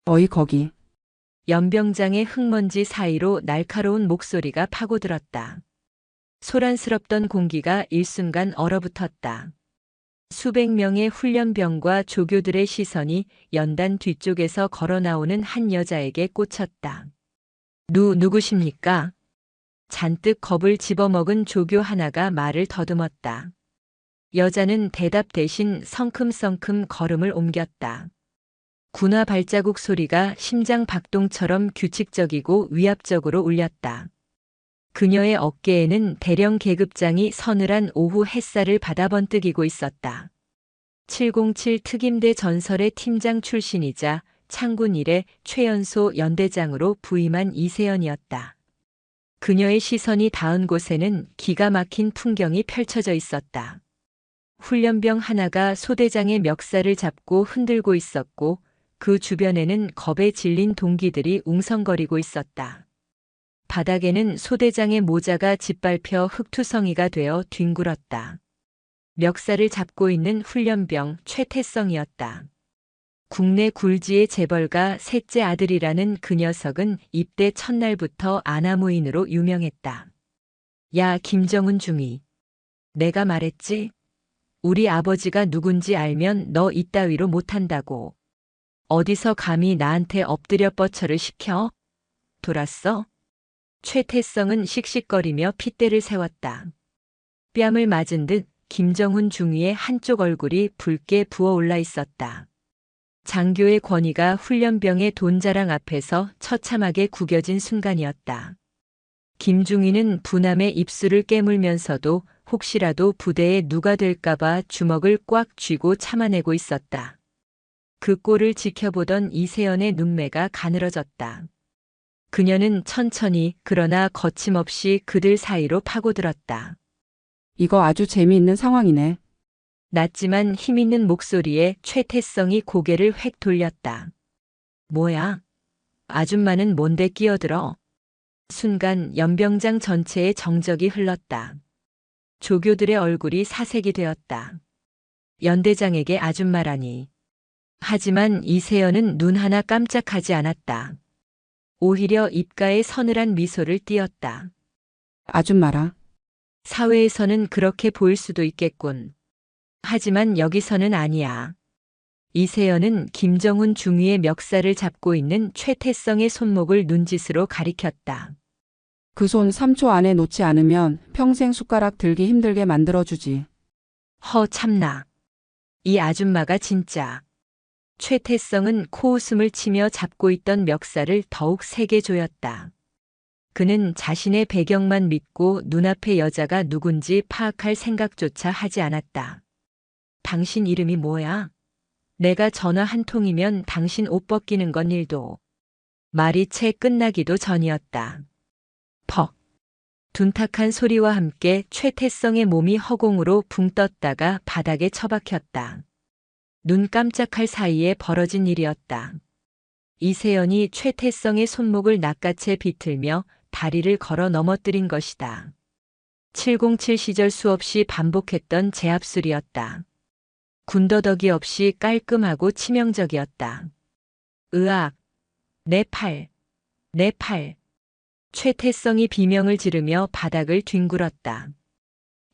어이 거기. 연병장의 흙먼지 사이로 날카로운 목소리가 파고들었다. 소란스럽던 공기가 일순간 얼어붙었다. 수백 명의 훈련병과 조교들의 시선이 연단 뒤쪽에서 걸어 나오는 한 여자에게 꽂혔다. 누구십니까? 잔뜩 겁을 집어먹은 조교 하나가 말을 더듬었다. 여자는 대답 대신 성큼성큼 걸음을 옮겼다. 군화 발자국 소리가 심장 박동처럼 규칙적이고 위압적으로 울렸다. 그녀의 어깨에는 대령 계급장이 서늘한 오후 햇살을 받아 번뜩이고 있었다. 707 특임대 전설의 팀장 출신이자 창군 이래 최연소 연대장으로 부임한 이세연이었다. 그녀의 시선이 닿은 곳에는 기가 막힌 풍경이 펼쳐져 있었다. 훈련병 하나가 소대장의 멱살을 잡고 흔들고 있었고 그 주변에는 겁에 질린 동기들이 웅성거리고 있었다. 바닥에는 소대장의 모자가 짓밟혀 흙투성이가 되어 뒹굴었다. 멱살을 잡고 있는 훈련병 최태성이었다. 국내 굴지의 재벌가 셋째 아들이라는 그 녀석은 입대 첫날부터 아나무인으로 유명했다. 야, 김정은 중위. 내가 말했지? 우리 아버지가 누군지 알면 너 이따위로 못한다고. 어디서 감히 나한테 엎드려 뻗쳐를 시켜? 돌았어? 최태성은 씩씩거리며 핏대를 세웠다. 뺨을 맞은 듯 김정훈 중위의 한쪽 얼굴이 붉게 부어올라 있었다. 장교의 권위가 훈련병의 돈자랑 앞에서 처참하게 구겨진 순간이었다. 김중위는 분함에 입술을 깨물면서도 혹시라도 부대에 누가 될까봐 주먹을 꽉 쥐고 참아내고 있었다. 그 꼴을 지켜보던 이세연의 눈매가 가늘어졌다. 그녀는 천천히 그러나 거침없이 그들 사이로 파고들었다. 이거 아주 재미있는 상황이네. 낮지만 힘있는 목소리에 최태성이 고개를 획 돌렸다. 뭐야? 아줌마는 뭔데 끼어들어? 순간 연병장 전체에 정적이 흘렀다. 조교들의 얼굴이 사색이 되었다. 연대장에게 아줌마라니. 하지만 이세연은 눈 하나 깜짝하지 않았다. 오히려 입가에 서늘한 미소를 띄었다. 아줌마라. 사회에서는 그렇게 보일 수도 있겠군. 하지만 여기서는 아니야. 이세연은 김정훈 중위의 멱살을 잡고 있는 최태성의 손목을 눈짓으로 가리켰다. 그 손 3초 안에 놓지 않으면 평생 숟가락 들기 힘들게 만들어주지. 참나. 이 아줌마가 진짜. 최태성은 코웃음을 치며 잡고 있던 멱살을 더욱 세게 조였다. 그는 자신의 배경만 믿고 눈앞의 여자가 누군지 파악할 생각조차 하지 않았다. 당신 이름이 뭐야? 내가 전화 한 통이면 당신 옷 벗기는 건 일도. 말이 채 끝나기도 전이었다. 퍽. 둔탁한 소리와 함께 최태성의 몸이 허공으로 붕 떴다가 바닥에 처박혔다. 눈 깜짝할 사이에 벌어진 일이었다. 이세연이 최태성의 손목을 낚아채 비틀며 다리를 걸어 넘어뜨린 것이다. 707 시절 수없이 반복했던 제압술이었다. 군더더기 없이 깔끔하고 치명적이었다. 으악! 내 팔! 내 팔! 최태성이 비명을 지르며 바닥을 뒹굴었다.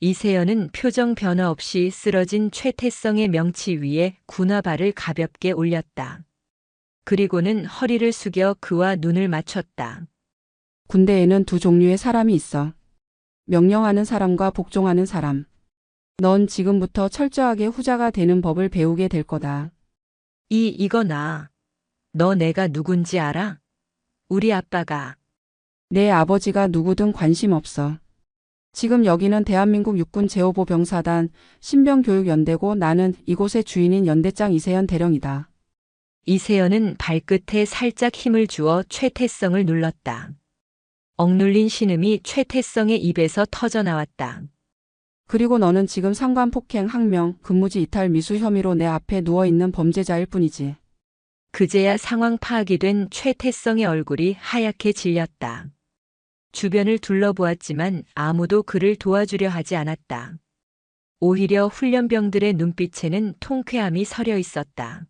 이세연은 표정 변화 없이 쓰러진 최태성의 명치 위에 군화발을 가볍게 올렸다. 그리고는 허리를 숙여 그와 눈을 맞췄다. 군대에는 두 종류의 사람이 있어. 명령하는 사람과 복종하는 사람. 넌 지금부터 철저하게 후자가 되는 법을 배우게 될 거다. 이거나. 너 내가 누군지 알아? 우리 아빠가. 내 아버지가 누구든 관심 없어. 지금 여기는 대한민국 육군 제5보 병사단 신병교육연대고 나는 이곳의 주인인 연대장 이세연 대령이다. 이세연은 발끝에 살짝 힘을 주어 최태성을 눌렀다. 억눌린 신음이 최태성의 입에서 터져 나왔다. 그리고 너는 지금 상관 폭행, 항명, 근무지 이탈 미수 혐의로 내 앞에 누워있는 범죄자일 뿐이지. 그제야 상황 파악이 된 최태성의 얼굴이 하얗게 질렸다. 주변을 둘러보았지만 아무도 그를 도와주려 하지 않았다. 오히려 훈련병들의 눈빛에는 통쾌함이 서려 있었다.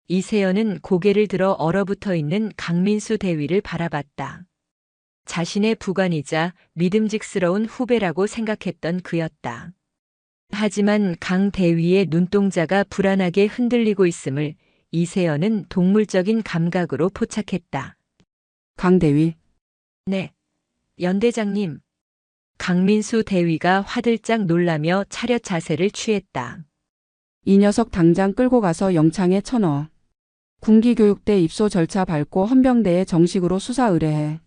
이세연은 고개를 들어 얼어붙어 있는 강민수 대위를 바라봤다. 자신의 부관이자 믿음직스러운 후배라고 생각했던 그였다. 하지만 강 대위의 눈동자가 불안하게 흔들리고 있음을 이세연은 동물적인 감각으로 포착했다. 강 대위, 네, 연대장님. 강민수 대위가 화들짝 놀라며 차렷 자세를 취했다. 이 녀석 당장 끌고 가서 영창에 쳐넣어. 군기교육대 입소 절차 밟고 헌병대에 정식으로 수사 의뢰해.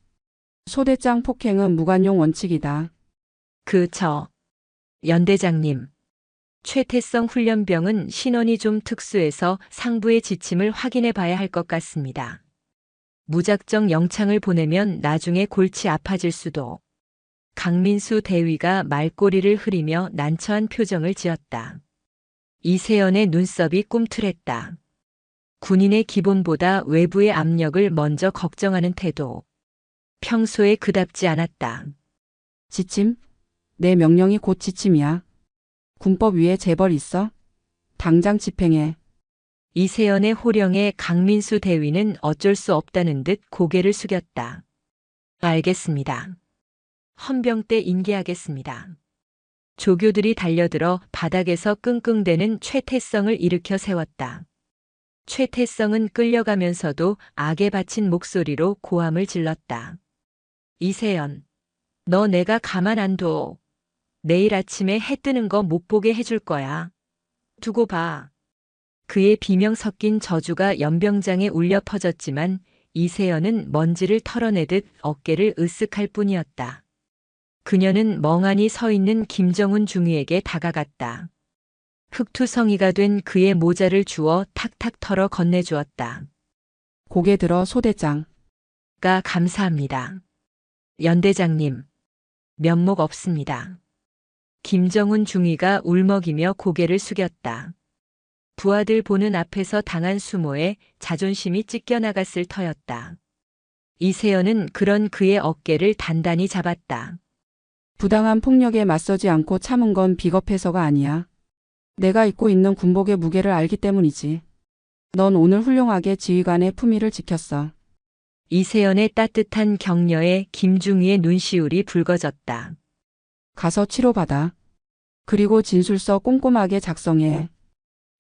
소대장 폭행은 무관용 원칙이다. 연대장님. 최태성 훈련병은 신원이 좀 특수해서 상부의 지침을 확인해 봐야 할 것 같습니다. 무작정 영창을 보내면 나중에 골치 아파질 수도. 강민수 대위가 말꼬리를 흐리며 난처한 표정을 지었다. 이세연의 눈썹이 꿈틀했다. 군인의 기본보다 외부의 압력을 먼저 걱정하는 태도. 평소에 그답지 않았다. 지침? 내 명령이 곧 지침이야. 군법 위에 재벌 있어? 당장 집행해. 이세연의 호령에 강민수 대위는 어쩔 수 없다는 듯 고개를 숙였다. 알겠습니다. 헌병대 인계하겠습니다. 조교들이 달려들어 바닥에서 끙끙대는 최태성을 일으켜 세웠다. 최태성은 끌려가면서도 악에 바친 목소리로 고함을 질렀다. 이세연, 너 내가 가만 안 둬. 내일 아침에 해 뜨는 거 못 보게 해줄 거야. 두고 봐. 그의 비명 섞인 저주가 연병장에 울려 퍼졌지만 이세연은 먼지를 털어내듯 어깨를 으쓱할 뿐이었다. 그녀는 멍하니 서 있는 김정훈 중위에게 다가갔다. 흑투성이가 된 그의 모자를 주워 탁탁 털어 건네주었다. 고개 들어 소대장. 가 감사합니다. 연대장님, 면목 없습니다. 김정훈 중위가 울먹이며 고개를 숙였다. 부하들 보는 앞에서 당한 수모에 자존심이 찢겨나갔을 터였다. 이세연은 그런 그의 어깨를 단단히 잡았다. 부당한 폭력에 맞서지 않고 참은 건 비겁해서가 아니야. 내가 입고 있는 군복의 무게를 알기 때문이지. 넌 오늘 훌륭하게 지휘관의 품위를 지켰어. 이세연의 따뜻한 격려에 김중희의 눈시울이 붉어졌다. 가서 치료받아. 그리고 진술서 꼼꼼하게 작성해.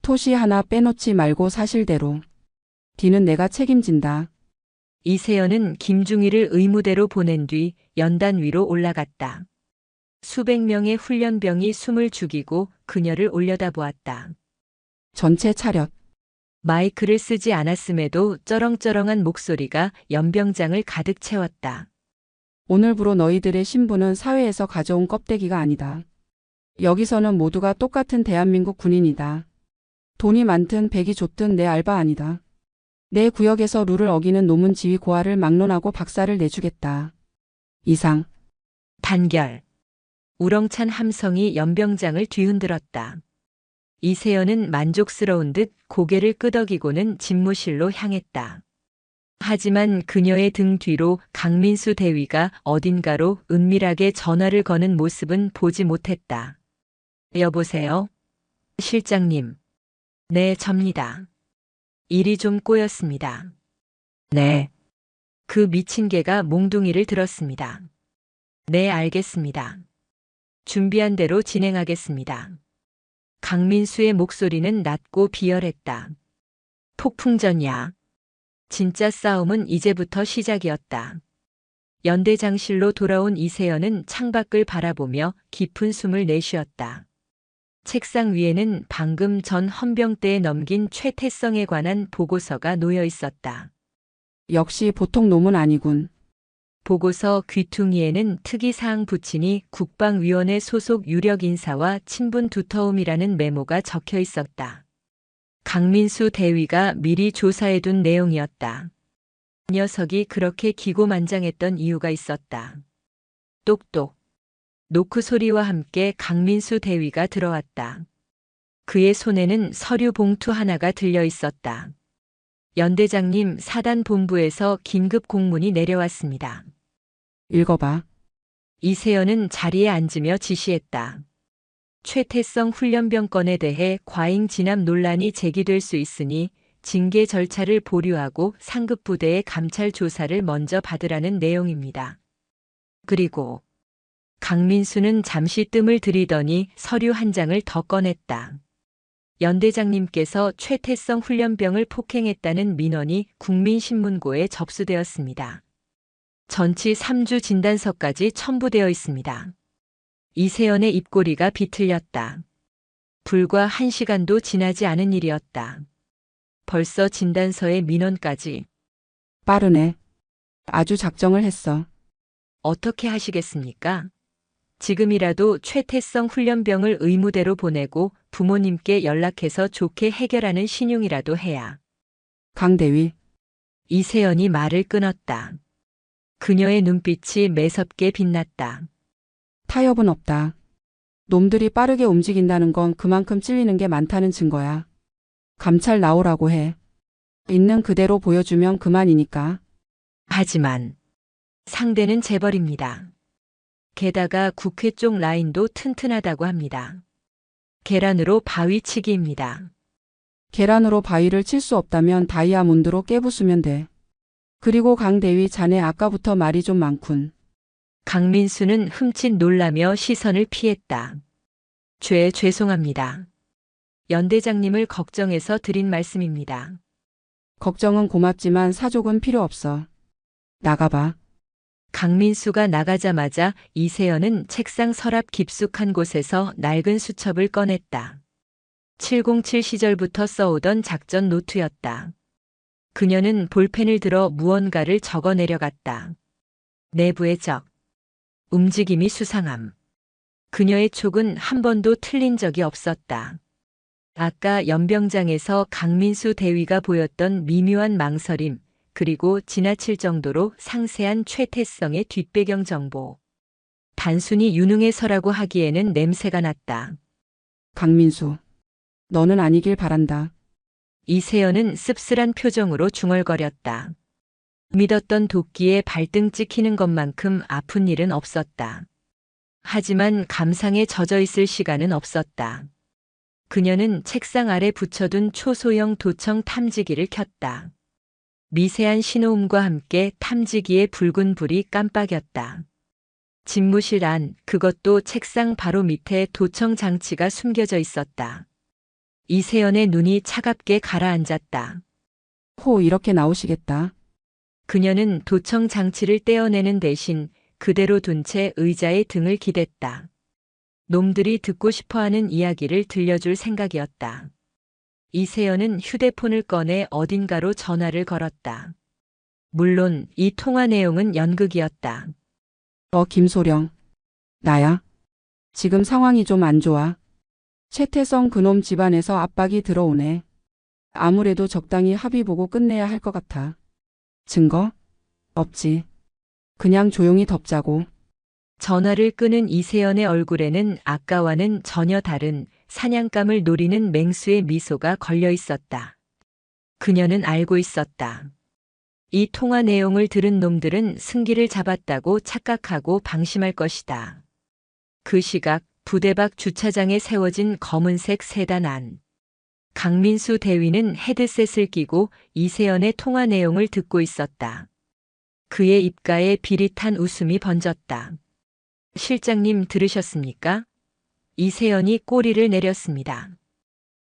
토시 하나 빼놓지 말고 사실대로. 뒤는 내가 책임진다. 이세연은 김중희를 의무대로 보낸 뒤 연단 위로 올라갔다. 수백 명의 훈련병이 숨을 죽이고 그녀를 올려다보았다. 전체 차렷. 마이크를 쓰지 않았음에도 쩌렁쩌렁한 목소리가 연병장을 가득 채웠다. 오늘부로 너희들의 신분은 사회에서 가져온 껍데기가 아니다. 여기서는 모두가 똑같은 대한민국 군인이다. 돈이 많든 백이 좋든 내 알바 아니다. 내 구역에서 룰을 어기는 노문 지휘 고하를 막론하고 박살을 내주겠다. 이상. 단결. 우렁찬 함성이 연병장을 뒤흔들었다. 이세연은 만족스러운 듯 고개를 끄덕이고는 집무실로 향했다. 하지만 그녀의 등 뒤로 강민수 대위가 어딘가로 은밀하게 전화를 거는 모습은 보지 못했다. 여보세요? 실장님. 네, 접니다. 일이 좀 꼬였습니다. 네. 그 미친 개가 몽둥이를 들었습니다. 네, 알겠습니다. 준비한 대로 진행하겠습니다. 강민수의 목소리는 낮고 비열했다. 폭풍전야. 진짜 싸움은 이제부터 시작이었다. 연대장실로 돌아온 이세연은 창밖을 바라보며 깊은 숨을 내쉬었다. 책상 위에는 방금 전 헌병대에 넘긴 최태성에 관한 보고서가 놓여 있었다. 역시 보통 놈은 아니군. 보고서 귀퉁이에는 특이사항 부친이 국방위원회 소속 유력 인사와 친분 두터움이라는 메모가 적혀 있었다. 강민수 대위가 미리 조사해둔 내용이었다. 녀석이 그렇게 기고만장했던 이유가 있었다. 똑똑. 노크 소리와 함께 강민수 대위가 들어왔다. 그의 손에는 서류 봉투 하나가 들려 있었다. 연대장님, 사단 본부에서 긴급 공문이 내려왔습니다. 읽어봐. 이세연은 자리에 앉으며 지시했다. 최태성 훈련병 건에 대해 과잉 진압 논란이 제기될 수 있으니 징계 절차를 보류하고 상급 부대의 감찰 조사를 먼저 받으라는 내용입니다. 그리고 강민수는 잠시 뜸을 들이더니 서류 한 장을 더 꺼냈다. 연대장님께서 최태성 훈련병을 폭행했다는 민원이 국민신문고에 접수되었습니다. 전치 3주 진단서까지 첨부되어 있습니다. 이세연의 입꼬리가 비틀렸다. 불과 1시간도 지나지 않은 일이었다. 벌써 진단서에 민원까지. 빠르네. 아주 작정을 했어. 어떻게 하시겠습니까? 지금이라도 최태성 훈련병을 의무대로 보내고 부모님께 연락해서 좋게 해결하는 신용이라도 해야. 강대위. 이세연이 말을 끊었다. 그녀의 눈빛이 매섭게 빛났다. 타협은 없다. 놈들이 빠르게 움직인다는 건 그만큼 찔리는 게 많다는 증거야. 감찰 나오라고 해. 있는 그대로 보여주면 그만이니까. 하지만 상대는 재벌입니다. 게다가 국회 쪽 라인도 튼튼하다고 합니다. 계란으로 바위치기입니다. 계란으로 바위를 칠 수 없다면 다이아몬드로 깨부수면 돼. 그리고 강대위 자네 아까부터 말이 좀 많군. 강민수는 흠칫 놀라며 시선을 피했다. 죄송합니다. 연대장님을 걱정해서 드린 말씀입니다. 걱정은 고맙지만 사족은 필요 없어. 나가봐. 강민수가 나가자마자 이세연은 책상 서랍 깊숙한 곳에서 낡은 수첩을 꺼냈다. 707 시절부터 써오던 작전 노트였다. 그녀는 볼펜을 들어 무언가를 적어 내려갔다. 내부의 적. 움직임이 수상함. 그녀의 촉은 한 번도 틀린 적이 없었다. 아까 연병장에서 강민수 대위가 보였던 미묘한 망설임, 그리고 지나칠 정도로 상세한 최태성의 뒷배경 정보. 단순히 유능해서라고 하기에는 냄새가 났다. 강민수. 너는 아니길 바란다. 이세연은 씁쓸한 표정으로 중얼거렸다. 믿었던 도끼에 발등 찍히는 것만큼 아픈 일은 없었다. 하지만 감상에 젖어 있을 시간은 없었다. 그녀는 책상 아래 붙여둔 초소형 도청 탐지기를 켰다. 미세한 신호음과 함께 탐지기의 붉은 불이 깜빡였다. 집무실 안, 그것도 책상 바로 밑에 도청 장치가 숨겨져 있었다. 이세연의 눈이 차갑게 가라앉았다. 호 이렇게 나오시겠다. 그녀는 도청 장치를 떼어내는 대신 그대로 둔 채 의자에 등을 기댔다. 놈들이 듣고 싶어하는 이야기를 들려줄 생각이었다. 이세연은 휴대폰을 꺼내 어딘가로 전화를 걸었다. 물론 이 통화 내용은 연극이었다. 김소령. 나야. 지금 상황이 좀 안 좋아. 최태성 그놈 집안에서 압박이 들어오네. 아무래도 적당히 합의 보고 끝내야 할 것 같아. 증거? 없지. 그냥 조용히 덮자고. 전화를 끄는 이세연의 얼굴에는 아까와는 전혀 다른 사냥감을 노리는 맹수의 미소가 걸려 있었다. 그녀는 알고 있었다. 이 통화 내용을 들은 놈들은 승기를 잡았다고 착각하고 방심할 것이다. 그 시각 부대 밖 주차장에 세워진 검은색 세단 안. 강민수 대위는 헤드셋을 끼고 이세연의 통화 내용을 듣고 있었다. 그의 입가에 비릿한 웃음이 번졌다. 실장님 들으셨습니까? 이세연이 꼬리를 내렸습니다.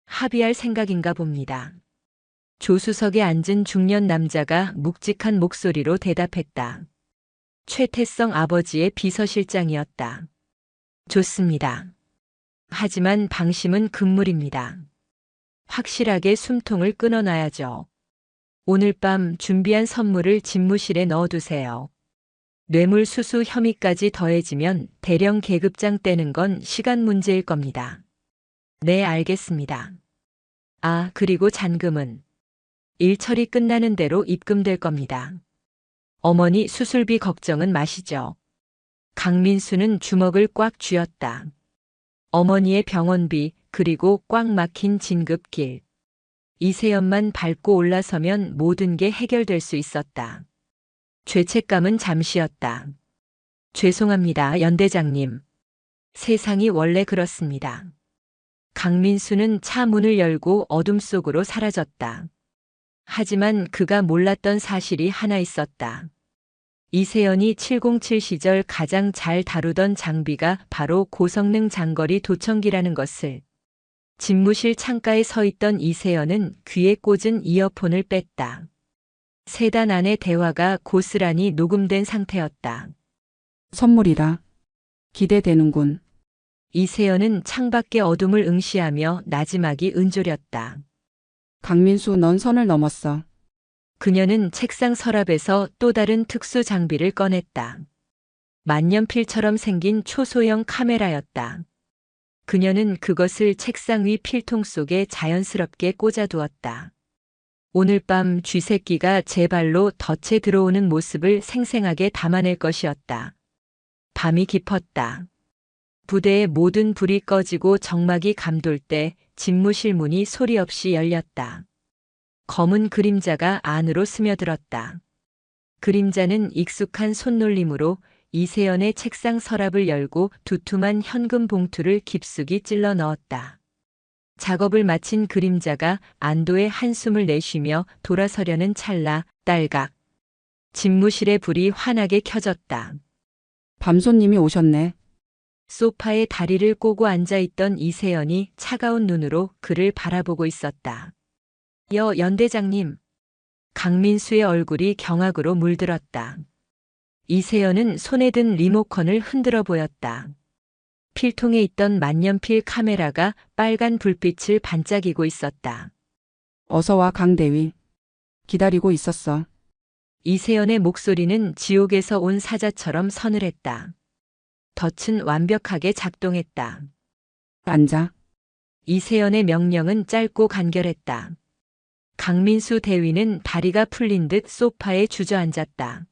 합의할 생각인가 봅니다. 조수석에 앉은 중년 남자가 묵직한 목소리로 대답했다. 최태성 아버지의 비서실장이었다. 좋습니다. 하지만 방심은 금물입니다. 확실하게 숨통을 끊어놔야죠. 오늘 밤 준비한 선물을 집무실에 넣어두세요. 뇌물수수 혐의까지 더해지면 대령 계급장 떼는 건 시간 문제일 겁니다. 네, 알겠습니다. 아, 그리고 잔금은 일처리 끝나는 대로 입금될 겁니다. 어머니 수술비 걱정은 마시죠. 강민수는 주먹을 꽉 쥐었다. 어머니의 병원비, 그리고 꽉 막힌 진급길. 이세연만 밟고 올라서면 모든 게 해결될 수 있었다. 죄책감은 잠시였다. 죄송합니다, 연대장님. 세상이 원래 그렇습니다. 강민수는 차 문을 열고 어둠 속으로 사라졌다. 하지만 그가 몰랐던 사실이 하나 있었다. 이세연이 707 시절 가장 잘 다루던 장비가 바로 고성능 장거리 도청기라는 것을. 집무실 창가에 서 있던 이세연은 귀에 꽂은 이어폰을 뺐다. 세단 안의 대화가 고스란히 녹음된 상태였다. 선물이라. 기대되는군. 이세연은 창밖의 어둠을 응시하며 나지막이 은조렸다. 강민수, 넌 선을 넘었어. 그녀는 책상 서랍에서 또 다른 특수 장비를 꺼냈다. 만년필처럼 생긴 초소형 카메라였다. 그녀는 그것을 책상 위 필통 속에 자연스럽게 꽂아두었다. 오늘 밤 쥐새끼가 제 발로 덫에 들어오는 모습을 생생하게 담아낼 것이었다. 밤이 깊었다. 부대의 모든 불이 꺼지고 정막이 감돌 때 집무실 문이 소리 없이 열렸다. 검은 그림자가 안으로 스며들었다. 그림자는 익숙한 손놀림으로 이세연의 책상 서랍을 열고 두툼한 현금 봉투를 깊숙이 찔러 넣었다. 작업을 마친 그림자가 안도의 한숨을 내쉬며 돌아서려는 찰나 딸각. 집무실의 불이 환하게 켜졌다. 밤손님이 오셨네. 소파에 다리를 꼬고 앉아있던 이세연이 차가운 눈으로 그를 바라보고 있었다. 연대장님. 강민수의 얼굴이 경악으로 물들었다. 이세연은 손에 든 리모컨을 흔들어 보였다. 필통에 있던 만년필 카메라가 빨간 불빛을 반짝이고 있었다. 어서와, 강대위. 기다리고 있었어. 이세연의 목소리는 지옥에서 온 사자처럼 서늘했다. 덫은 완벽하게 작동했다. 앉아. 이세연의 명령은 짧고 간결했다. 강민수 대위는 다리가 풀린 듯 소파에 주저앉았다.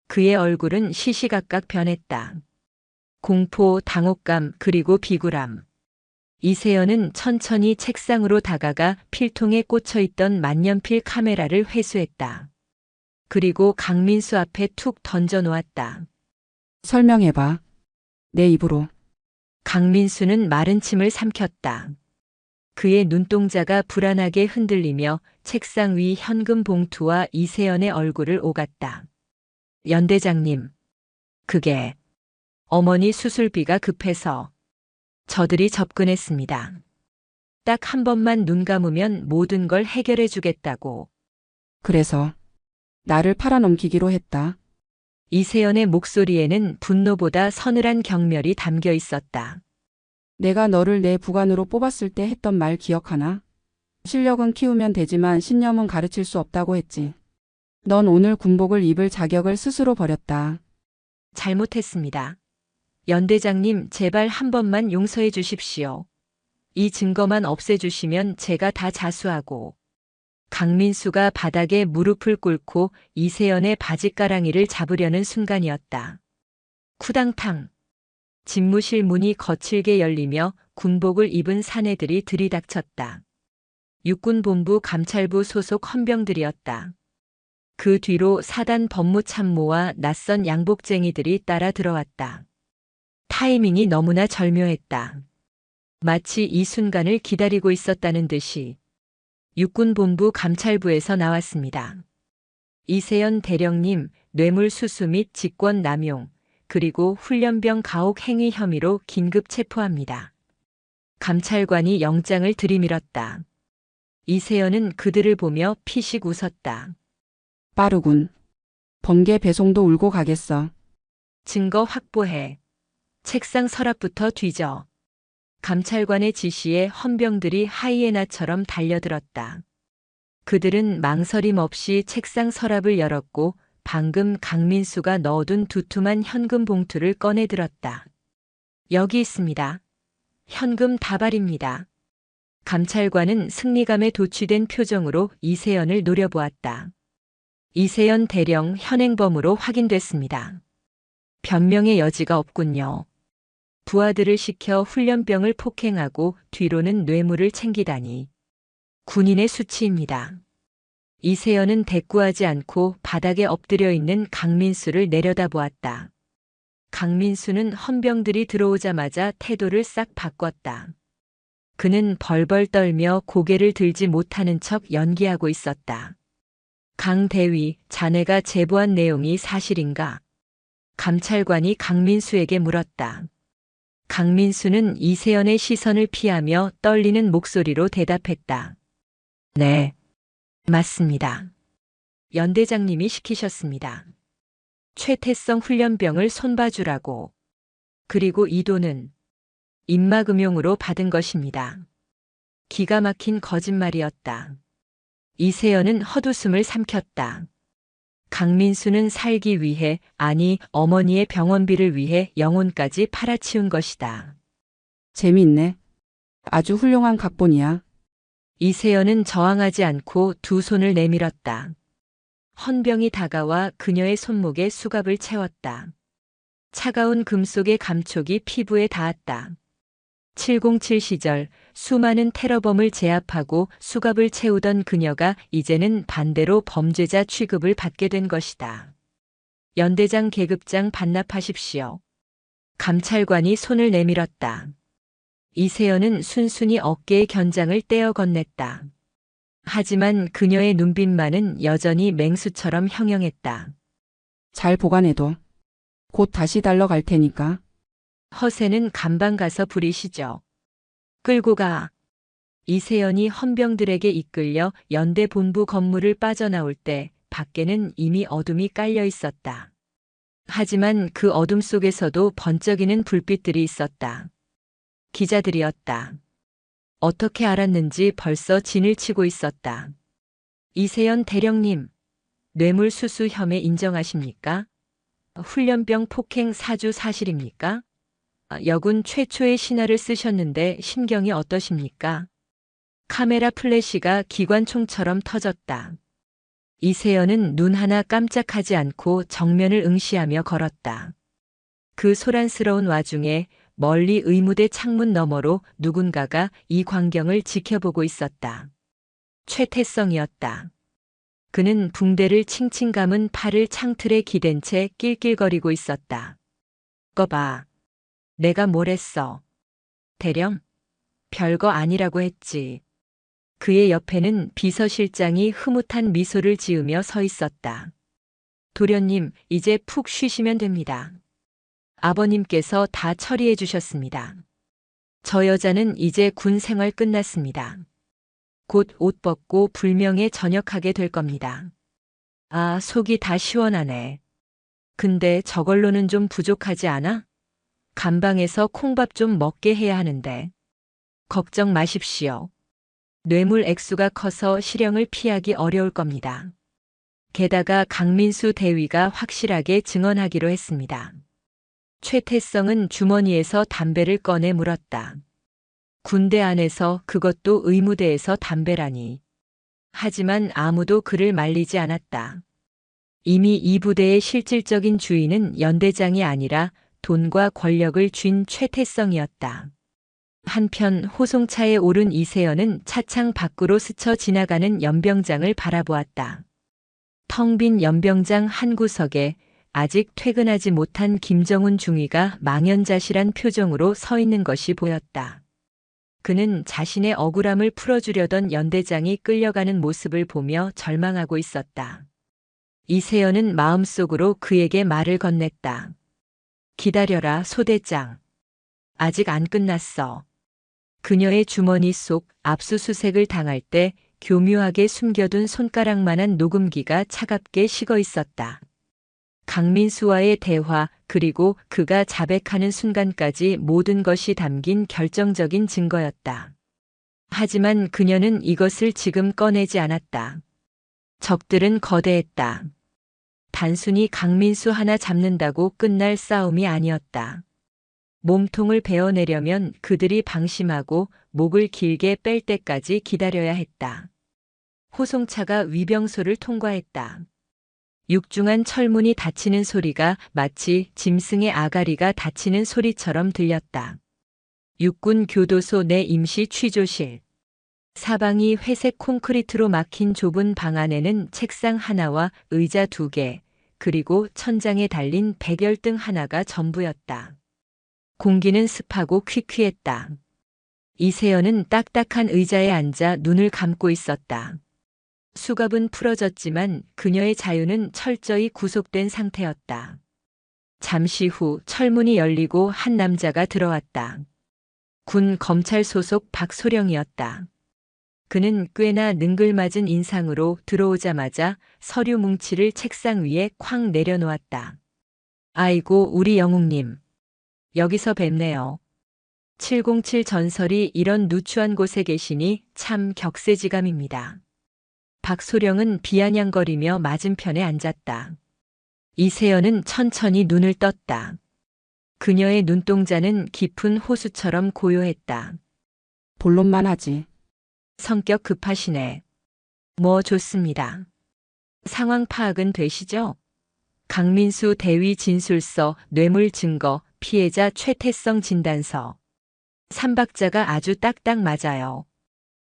그의 얼굴은 시시각각 변했다. 공포, 당혹감, 그리고 비굴함. 이세연은 천천히 책상으로 다가가 필통에 꽂혀있던 만년필 카메라를 회수했다. 그리고 강민수 앞에 툭 던져 놓았다. 설명해봐. 내 입으로. 강민수는 마른 침을 삼켰다. 그의 눈동자가 불안하게 흔들리며 책상 위 현금 봉투와 이세연의 얼굴을 오갔다. 연대장님. 그게 어머니 수술비가 급해서 저들이 접근했습니다. 딱 한 번만 눈 감으면 모든 걸 해결해 주겠다고. 그래서 나를 팔아넘기기로 했다. 이세연의 목소리에는 분노보다 서늘한 경멸이 담겨 있었다. 내가 너를 내 부관으로 뽑았을 때 했던 말 기억하나? 실력은 키우면 되지만 신념은 가르칠 수 없다고 했지. 넌 오늘 군복을 입을 자격을 스스로 버렸다. 잘못했습니다. 연대장님, 제발 한 번만 용서해 주십시오. 이 증거만 없애주시면 제가 다 자수하고. 강민수가 바닥에 무릎을 꿇고 이세연의 바지가랑이를 잡으려는 순간이었다. 쿠당탕. 집무실 문이 거칠게 열리며 군복을 입은 사내들이 들이닥쳤다. 육군본부 감찰부 소속 헌병들이었다. 그 뒤로 사단 법무참모와 낯선 양복쟁이들이 따라 들어왔다. 타이밍이 너무나 절묘했다. 마치 이 순간을 기다리고 있었다는 듯이. 육군본부 감찰부에서 나왔습니다. 이세연 대령님, 뇌물수수 및 직권남용, 그리고 훈련병 가혹 행위 혐의로 긴급 체포합니다. 감찰관이 영장을 들이밀었다. 이세연은 그들을 보며 피식 웃었다. 빠르군. 번개 배송도 울고 가겠어. 증거 확보해. 책상 서랍부터 뒤져. 감찰관의 지시에 헌병들이 하이에나처럼 달려들었다. 그들은 망설임 없이 책상 서랍을 열었고 방금 강민수가 넣어둔 두툼한 현금 봉투를 꺼내 들었다. 여기 있습니다. 현금 다발입니다. 감찰관은 승리감에 도취된 표정으로 이세연을 노려보았다. 이세연 대령 현행범으로 확인됐습니다. 변명의 여지가 없군요. 부하들을 시켜 훈련병을 폭행하고 뒤로는 뇌물을 챙기다니. 군인의 수치입니다. 이세연은 대꾸하지 않고 바닥에 엎드려 있는 강민수를 내려다보았다. 강민수는 헌병들이 들어오자마자 태도를 싹 바꿨다. 그는 벌벌 떨며 고개를 들지 못하는 척 연기하고 있었다. 강 대위, 자네가 제보한 내용이 사실인가? 감찰관이 강민수에게 물었다. 강민수는 이세연의 시선을 피하며 떨리는 목소리로 대답했다. 네, 맞습니다. 연대장님이 시키셨습니다. 최태성 훈련병을 손봐주라고. 그리고 이 돈은 입막음용으로 받은 것입니다. 기가 막힌 거짓말이었다. 이세연은 헛웃음을 삼켰다. 강민수는 살기 위해, 아니 어머니의 병원비를 위해 영혼까지 팔아치운 것이다. 재미있네. 아주 훌륭한 각본이야. 이세연은 저항하지 않고 두 손을 내밀었다. 헌병이 다가와 그녀의 손목에 수갑을 채웠다. 차가운 금속의 감촉이 피부에 닿았다. 707 시절 수많은 테러범을 제압하고 수갑을 채우던 그녀가 이제는 반대로 범죄자 취급을 받게 된 것이다. 연대장 계급장 반납하십시오. 감찰관이 손을 내밀었다. 이세연은 순순히 어깨의 견장을 떼어 건넸다. 하지만 그녀의 눈빛만은 여전히 맹수처럼 형형했다. 잘 보관해둬. 곧 다시 달러 갈 테니까. 허세는 감방 가서 부리시죠. 끌고 가. 이세연이 헌병들에게 이끌려 연대 본부 건물을 빠져나올 때 밖에는 이미 어둠이 깔려 있었다. 하지만 그 어둠 속에서도 번쩍이는 불빛들이 있었다. 기자들이었다. 어떻게 알았는지 벌써 진을 치고 있었다. 이세연 대령님, 뇌물수수 혐의 인정하십니까? 훈련병 폭행 사주 사실입니까? 여군 최초의 신화를 쓰셨는데 심경이 어떠십니까? 카메라 플래시가 기관총처럼 터졌다. 이세연은 눈 하나 깜짝하지 않고 정면을 응시하며 걸었다. 그 소란스러운 와중에 멀리 의무대 창문 너머로 누군가가 이 광경을 지켜보고 있었다. 최태성이었다. 그는 붕대를 칭칭 감은 팔을 창틀에 기댄 채 낄낄거리고 있었다. 꺼봐. 내가 뭘 했어? 대령? 별거 아니라고 했지. 그의 옆에는 비서실장이 흐뭇한 미소를 지으며 서 있었다. 도련님, 이제 푹 쉬시면 됩니다. 아버님께서 다 처리해 주셨습니다. 저 여자는 이제 군 생활 끝났습니다. 곧 옷 벗고 불명예 전역하게 될 겁니다. 아, 속이 다 시원하네. 근데 저걸로는 좀 부족하지 않아? 감방에서 콩밥 좀 먹게 해야 하는데. 걱정 마십시오. 뇌물 액수가 커서 실형을 피하기 어려울 겁니다. 게다가 강민수 대위가 확실하게 증언하기로 했습니다. 최태성은 주머니에서 담배를 꺼내 물었다. 군대 안에서, 그것도 의무대에서 담배라니. 하지만 아무도 그를 말리지 않았다. 이미 이 부대의 실질적인 주인은 연대장이 아니라 돈과 권력을 쥔 최태성이었다. 한편 호송차에 오른 이세연은 차창 밖으로 스쳐 지나가는 연병장을 바라보았다. 텅 빈 연병장 한 구석에 아직 퇴근하지 못한 김정훈 중위가 망연자실한 표정으로 서 있는 것이 보였다. 그는 자신의 억울함을 풀어주려던 연대장이 끌려가는 모습을 보며 절망하고 있었다. 이세연은 마음속으로 그에게 말을 건넸다. 기다려라, 소대장. 아직 안 끝났어. 그녀의 주머니 속 압수수색을 당할 때 교묘하게 숨겨둔 손가락만한 녹음기가 차갑게 식어 있었다. 강민수와의 대화, 그리고 그가 자백하는 순간까지 모든 것이 담긴 결정적인 증거였다. 하지만 그녀는 이것을 지금 꺼내지 않았다. 적들은 거대했다. 단순히 강민수 하나 잡는다고 끝날 싸움이 아니었다. 몸통을 베어내려면 그들이 방심하고 목을 길게 뺄 때까지 기다려야 했다. 호송차가 위병소를 통과했다. 육중한 철문이 닫히는 소리가 마치 짐승의 아가리가 닫히는 소리처럼 들렸다. 육군 교도소 내 임시 취조실. 사방이 회색 콘크리트로 막힌 좁은 방 안에는 책상 하나와 의자 2개, 그리고 천장에 달린 백열등 하나가 전부였다. 공기는 습하고 퀴퀴했다. 이세연은 딱딱한 의자에 앉아 눈을 감고 있었다. 수갑은 풀어졌지만 그녀의 자유는 철저히 구속된 상태였다. 잠시 후 철문이 열리고 한 남자가 들어왔다. 군 검찰 소속 박소령이었다. 그는 꽤나 능글맞은 인상으로 들어오자마자 서류 뭉치를 책상 위에 쾅 내려놓았다. 아이고, 우리 영웅님. 여기서 뵙네요. 707 전설이 이런 누추한 곳에 계시니 참 격세지감입니다. 박소령은 비아냥거리며 맞은편에 앉았다. 이세연은 천천히 눈을 떴다. 그녀의 눈동자는 깊은 호수처럼 고요했다. 본론만 하지. 성격 급하시네. 뭐 좋습니다. 상황 파악은 되시죠? 강민수 대위 진술서, 뇌물 증거, 피해자 최태성 진단서. 삼박자가 아주 딱딱 맞아요.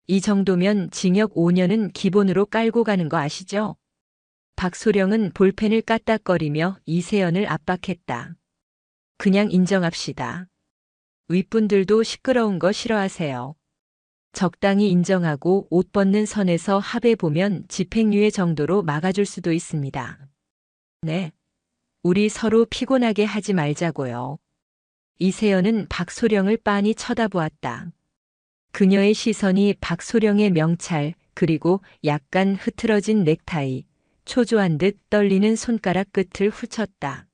이 정도면 징역 5년은 기본으로 깔고 가는 거 아시죠? 박소령은 볼펜을 까딱거리며 이세연을 압박했다. 그냥 인정합시다. 윗분들도 시끄러운 거 싫어하세요. 적당히 인정하고 옷 벗는 선에서 합의보면 집행유예 정도로 막아줄 수도 있습니다. 네. 우리 서로 피곤하게 하지 말자고요. 이세연은 박소령을 빤히 쳐다보았다. 그녀의 시선이 박소령의 명찰, 그리고 약간 흐트러진 넥타이, 초조한 듯 떨리는 손가락 끝을 훑었다.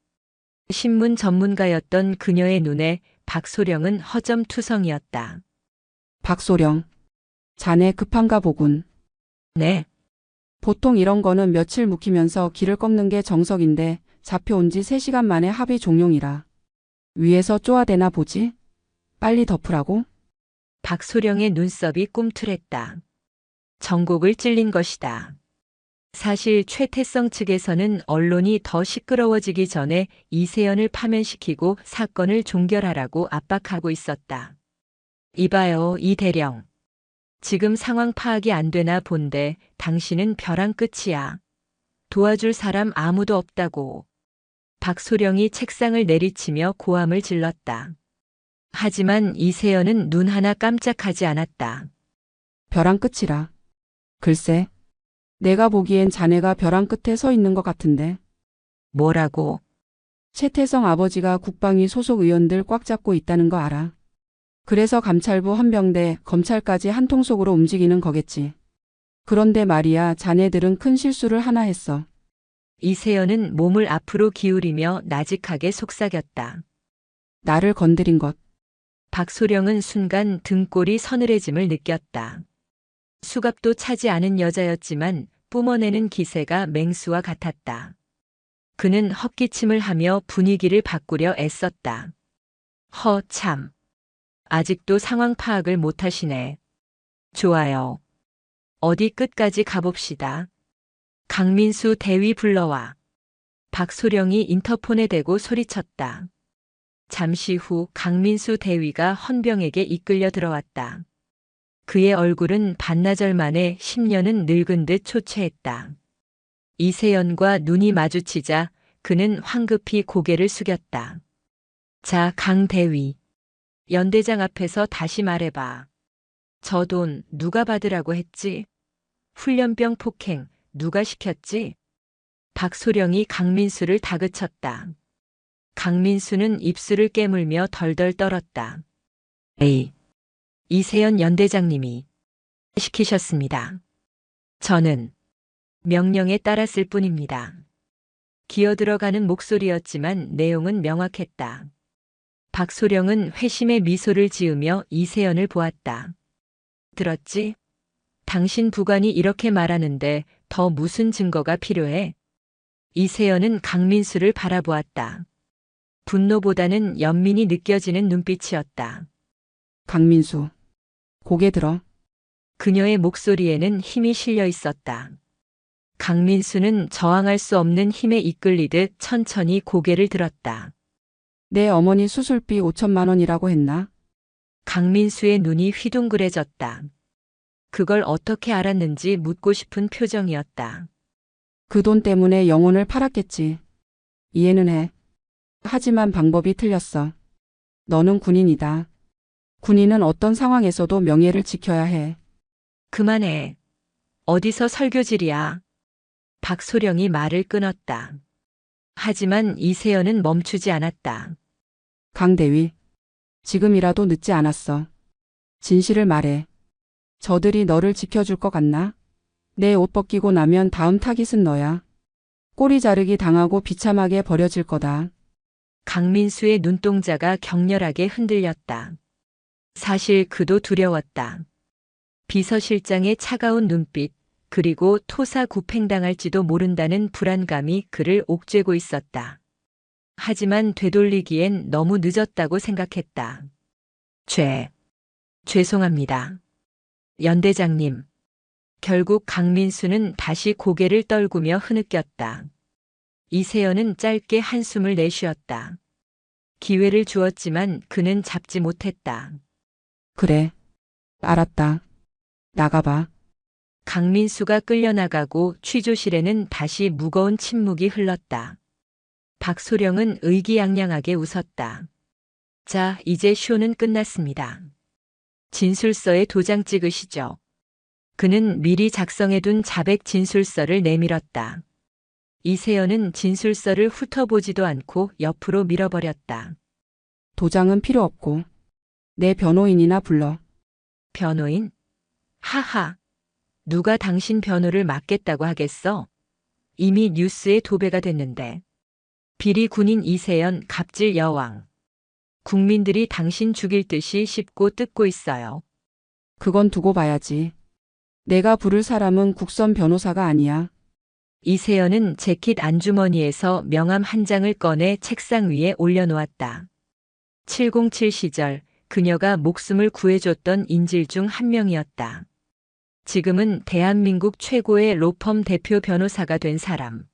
신문 전문가였던 그녀의 눈에 박소령은 허점투성이었다. 박소령. 자네 급한가 보군. 네. 보통 이런 거는 며칠 묵히면서 길을 꺾는 게 정석인데 잡혀온 지 3시간 만에 합의 종용이라. 위에서 쪼아대나 보지? 빨리 덮으라고? 박소령의 눈썹이 꿈틀했다. 정곡을 찔린 것이다. 사실 최태성 측에서는 언론이 더 시끄러워지기 전에 이세연을 파면시키고 사건을 종결하라고 압박하고 있었다. 이봐요, 이 대령. 지금 상황 파악이 안 되나 본데 당신은 벼랑 끝이야. 도와줄 사람 아무도 없다고. 박소령이 책상을 내리치며 고함을 질렀다. 하지만 이세연은 눈 하나 깜짝하지 않았다. 벼랑 끝이라. 글쎄. 내가 보기엔 자네가 벼랑 끝에 서 있는 것 같은데. 뭐라고? 최태성 아버지가 국방위 소속 의원들 꽉 잡고 있다는 거 알아. 그래서 감찰부 헌병대, 검찰까지 한 통속으로 움직이는 거겠지. 그런데 말이야, 자네들은 큰 실수를 하나 했어. 이세연은 몸을 앞으로 기울이며 나직하게 속삭였다. 나를 건드린 것. 박소령은 순간 등골이 서늘해짐을 느꼈다. 수갑도 차지 않은 여자였지만 뿜어내는 기세가 맹수와 같았다. 그는 헛기침을 하며 분위기를 바꾸려 애썼다. 참. 아직도 상황 파악을 못하시네. 좋아요. 어디 끝까지 가봅시다. 강민수 대위 불러와. 박소령이 인터폰에 대고 소리쳤다. 잠시 후 강민수 대위가 헌병에게 이끌려 들어왔다. 그의 얼굴은 반나절 만에 10년은 늙은 듯 초췌했다. 이세연과 눈이 마주치자 그는 황급히 고개를 숙였다. 자, 강 대위. 연대장 앞에서 다시 말해봐. 저 돈 누가 받으라고 했지? 훈련병 폭행 누가 시켰지? 박소령이 강민수를 다그쳤다. 강민수는 입술을 깨물며 덜덜 떨었다. 에이, 이세연 연대장님이 시키셨습니다. 저는 명령에 따랐을 뿐입니다. 기어들어가는 목소리였지만 내용은 명확했다. 박소령은 회심의 미소를 지으며 이세연을 보았다. 들었지? 당신 부관이 이렇게 말하는데 더 무슨 증거가 필요해? 이세연은 강민수를 바라보았다. 분노보다는 연민이 느껴지는 눈빛이었다. 강민수. 고개 들어. 그녀의 목소리에는 힘이 실려 있었다. 강민수는 저항할 수 없는 힘에 이끌리듯 천천히 고개를 들었다. 내 어머니 수술비 5천만 원이라고 했나? 강민수의 눈이 휘둥그레졌다. 그걸 어떻게 알았는지 묻고 싶은 표정이었다. 그 돈 때문에 영혼을 팔았겠지. 이해는 해. 하지만 방법이 틀렸어. 너는 군인이다. 군인은 어떤 상황에서도 명예를 지켜야 해. 그만해. 어디서 설교질이야. 박소령이 말을 끊었다. 하지만 이세연은 멈추지 않았다. 강대위, 지금이라도 늦지 않았어. 진실을 말해. 저들이 너를 지켜줄 것 같나? 내 옷 벗기고 나면 다음 타깃은 너야. 꼬리 자르기 당하고 비참하게 버려질 거다. 강민수의 눈동자가 격렬하게 흔들렸다. 사실 그도 두려웠다. 비서실장의 차가운 눈빛, 그리고 토사구팽당할지도 모른다는 불안감이 그를 옥죄고 있었다. 하지만 되돌리기엔 너무 늦었다고 생각했다. 죄송합니다. 연대장님. 결국 강민수는 다시 고개를 떨구며 흐느꼈다. 이세연은 짧게 한숨을 내쉬었다. 기회를 주었지만 그는 잡지 못했다. 그래. 알았다. 나가봐. 강민수가 끌려나가고 취조실에는 다시 무거운 침묵이 흘렀다. 박소령은 의기양양하게 웃었다. 자, 이제 쇼는 끝났습니다. 진술서에 도장 찍으시죠. 그는 미리 작성해둔 자백 진술서를 내밀었다. 이세연은 진술서를 훑어보지도 않고 옆으로 밀어버렸다. 도장은 필요 없고. 내 변호인이나 불러. 변호인? 하하. 누가 당신 변호를 맡겠다고 하겠어? 이미 뉴스에 도배가 됐는데. 비리 군인 이세연 갑질 여왕. 국민들이 당신 죽일 듯이 씹고 뜯고 있어요. 그건 두고 봐야지. 내가 부를 사람은 국선 변호사가 아니야. 이세연은 재킷 안주머니에서 명함 한 장을 꺼내 책상 위에 올려놓았다. 707 시절 그녀가 목숨을 구해줬던 인질 중 한 명이었다. 지금은 대한민국 최고의 로펌 대표 변호사가 된 사람.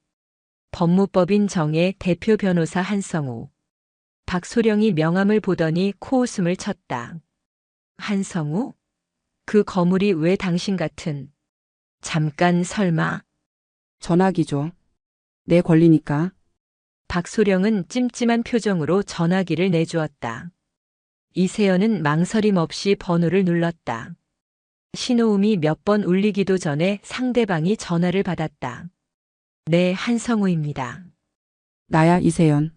법무법인 정의 대표 변호사 한성우. 박소령이 명함을 보더니 코웃음을 쳤다. 한성우? 그 거물이 왜 당신 같은... 잠깐 설마... 전화기 줘. 내 권리니까. 박소령은 찜찜한 표정으로 전화기를 내주었다. 이세연은 망설임 없이 번호를 눌렀다. 신호음이 몇 번 울리기도 전에 상대방이 전화를 받았다. 네, 한성우입니다. 나야 이세연.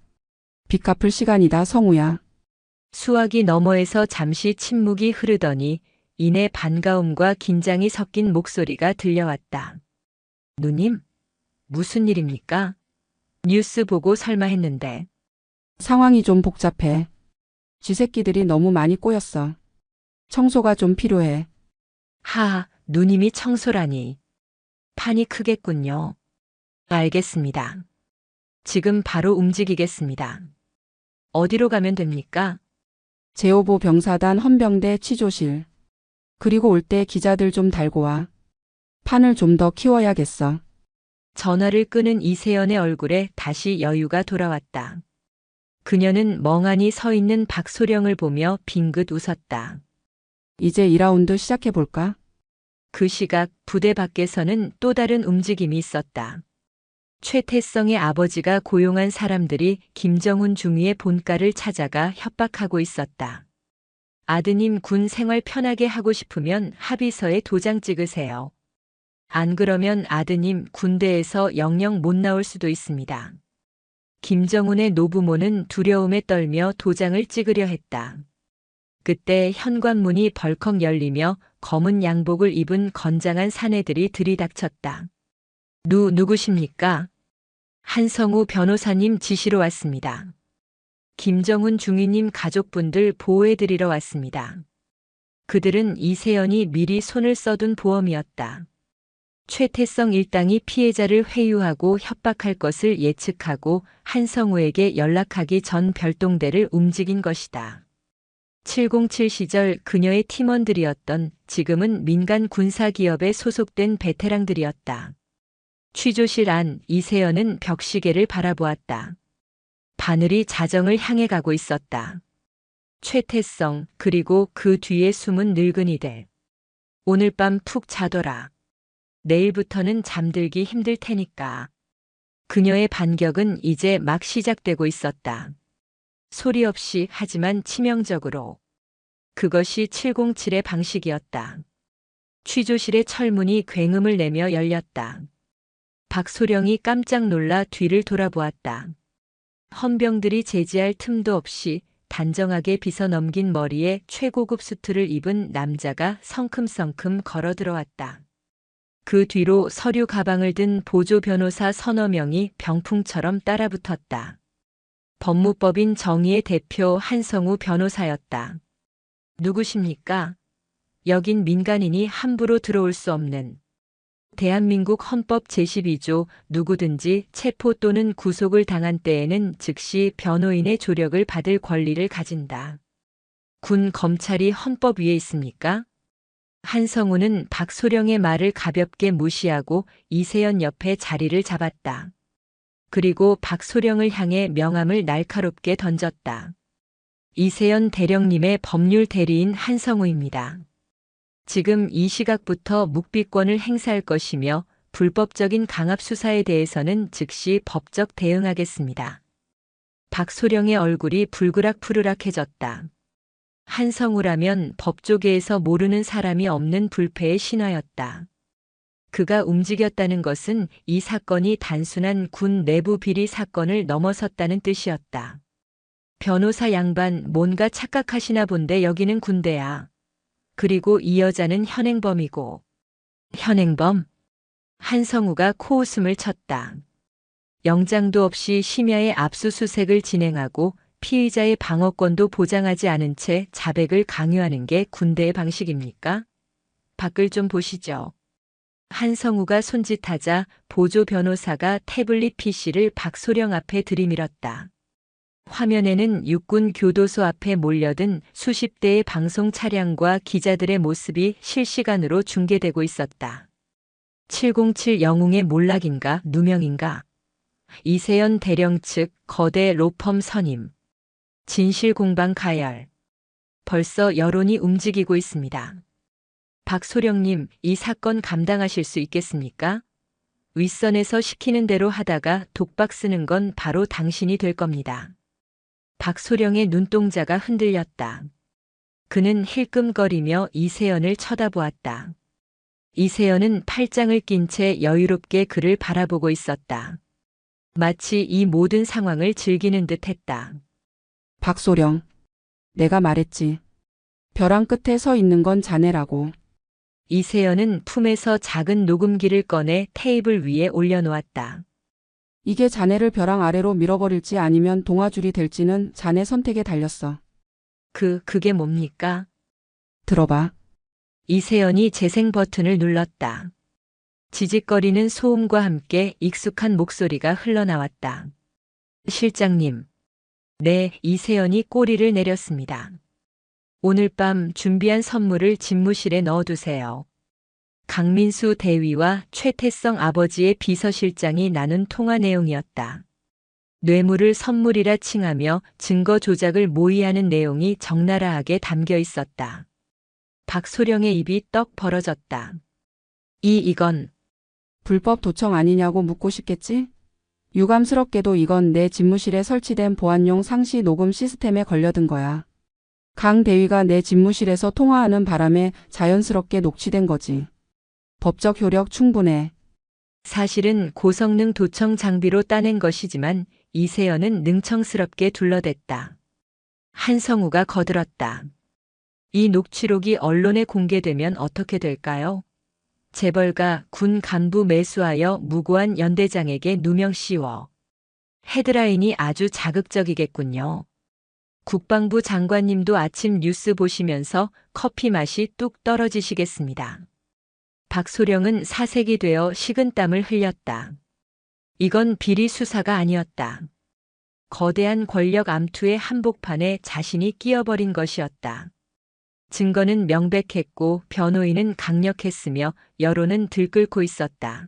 빚 갚을 시간이다 성우야. 수화기 너머에서 잠시 침묵이 흐르더니 이내 반가움과 긴장이 섞인 목소리가 들려왔다. 누님? 무슨 일입니까? 뉴스 보고 설마 했는데. 상황이 좀 복잡해. 쥐새끼들이 너무 많이 꼬였어. 청소가 좀 필요해. 하하, 누님이 청소라니. 판이 크겠군요. 알겠습니다. 지금 바로 움직이겠습니다. 어디로 가면 됩니까? 제5보 병사단 헌병대 취조실. 그리고 올 때 기자들 좀 달고 와. 판을 좀 더 키워야겠어. 전화를 끄는 이세연의 얼굴에 다시 여유가 돌아왔다. 그녀는 멍하니 서 있는 박소령을 보며 빙긋 웃었다. 이제 2라운드 시작해볼까? 그 시각 부대 밖에서는 또 다른 움직임이 있었다. 최태성의 아버지가 고용한 사람들이 김정훈 중위의 본가를 찾아가 협박하고 있었다. 아드님 군 생활 편하게 하고 싶으면 합의서에 도장 찍으세요. 안 그러면 아드님 군대에서 영영 못 나올 수도 있습니다. 김정훈의 노부모는 두려움에 떨며 도장을 찍으려 했다. 그때 현관문이 벌컥 열리며 검은 양복을 입은 건장한 사내들이 들이닥쳤다. 누구십니까? 한성우 변호사님 지시로 왔습니다. 김정훈 중위님 가족분들 보호해드리러 왔습니다. 그들은 이세연이 미리 손을 써둔 보험이었다. 최태성 일당이 피해자를 회유하고 협박할 것을 예측하고 한성우에게 연락하기 전 별동대를 움직인 것이다. 707 시절 그녀의 팀원들이었던 지금은 민간 군사기업에 소속된 베테랑들이었다. 취조실 안 이세연은 벽시계를 바라보았다. 바늘이 자정을 향해 가고 있었다. 최태성 그리고 그 뒤에 숨은 늙은이들. 오늘 밤 푹 자둬라. 내일부터는 잠들기 힘들 테니까. 그녀의 반격은 이제 막 시작되고 있었다. 소리 없이 하지만 치명적으로. 그것이 707의 방식이었다. 취조실의 철문이 굉음을 내며 열렸다. 박소령이 깜짝 놀라 뒤를 돌아보았다. 헌병들이 제지할 틈도 없이 단정하게 빗어 넘긴 머리에 최고급 수트를 입은 남자가 성큼성큼 걸어 들어왔다. 그 뒤로 서류 가방을 든 보조 변호사 서너 명이 병풍처럼 따라붙었다. 법무법인 정의의 대표 한성우 변호사였다. 누구십니까? 여긴 민간인이 함부로 들어올 수 없는 대한민국 헌법 제12조 누구든지 체포 또는 구속을 당한 때에는 즉시 변호인의 조력을 받을 권리를 가진다. 군 검찰이 헌법 위에 있습니까? 한성우는 박소령의 말을 가볍게 무시하고 이세연 옆에 자리를 잡았다. 그리고 박소령을 향해 명함을 날카롭게 던졌다. 이세연 대령님의 법률 대리인 한성우입니다. 지금 이 시각부터 묵비권을 행사할 것이며 불법적인 강압 수사에 대해서는 즉시 법적 대응하겠습니다. 박소령의 얼굴이 불그락푸르락해졌다. 한성우라면 법조계에서 모르는 사람이 없는 불패의 신하였다. 그가 움직였다는 것은 이 사건이 단순한 군 내부 비리 사건을 넘어섰다는 뜻이었다. 변호사 양반 뭔가 착각하시나 본데 여기는 군대야. 그리고 이 여자는 현행범이고. 현행범? 한성우가 코웃음을 쳤다. 영장도 없이 심야의 압수수색을 진행하고 피의자의 방어권도 보장하지 않은 채 자백을 강요하는 게 군대의 방식입니까? 밖을 좀 보시죠. 한성우가 손짓하자 보조 변호사가 태블릿 PC를 박소령 앞에 들이밀었다. 화면에는 육군 교도소 앞에 몰려든 수십 대의 방송 차량과 기자들의 모습이 실시간으로 중계되고 있었다. 707 영웅의 몰락인가 누명인가? 이세연 대령 측 거대 로펌 선임. 진실공방 가열. 벌써 여론이 움직이고 있습니다. 박소령님, 이 사건 감당하실 수 있겠습니까? 윗선에서 시키는 대로 하다가 독박 쓰는 건 바로 당신이 될 겁니다. 박소령의 눈동자가 흔들렸다. 그는 힐끔거리며 이세연을 쳐다보았다. 이세연은 팔짱을 낀 채 여유롭게 그를 바라보고 있었다. 마치 이 모든 상황을 즐기는 듯 했다. 박소령. 내가 말했지. 벼랑 끝에 서 있는 건 자네라고. 이세연은 품에서 작은 녹음기를 꺼내 테이블 위에 올려놓았다. 이게 자네를 벼랑 아래로 밀어버릴지 아니면 동아줄이 될지는 자네 선택에 달렸어. 그게 뭡니까? 들어봐. 이세연이 재생 버튼을 눌렀다. 지직거리는 소음과 함께 익숙한 목소리가 흘러나왔다. 실장님. 네, 이세연이 꼬리를 내렸습니다. 오늘 밤 준비한 선물을 집무실에 넣어두세요. 강민수 대위와 최태성 아버지의 비서실장이 나눈 통화 내용이었다. 뇌물을 선물이라 칭하며 증거 조작을 모의하는 내용이 적나라하게 담겨 있었다. 박소령의 입이 떡 벌어졌다. 이건 불법 도청 아니냐고 묻고 싶겠지? 유감스럽게도 이건 내 집무실에 설치된 보안용 상시 녹음 시스템에 걸려든 거야. 강 대위가 내 집무실에서 통화하는 바람에 자연스럽게 녹취된 거지. 법적 효력 충분해. 사실은 고성능 도청 장비로 따낸 것이지만 이세연은 능청스럽게 둘러댔다. 한성우가 거들었다. 이 녹취록이 언론에 공개되면 어떻게 될까요? 재벌가 군 간부 매수하여 무고한 연대장에게 누명 씌워. 헤드라인이 아주 자극적이겠군요. 국방부 장관님도 아침 뉴스 보시면서 커피 맛이 뚝 떨어지시겠습니다. 박소령은 사색이 되어 식은땀을 흘렸다. 이건 비리 수사가 아니었다. 거대한 권력 암투의 한복판에 자신이 끼어버린 것이었다. 증거는 명백했고 변호인은 강력했으며 여론은 들끓고 있었다.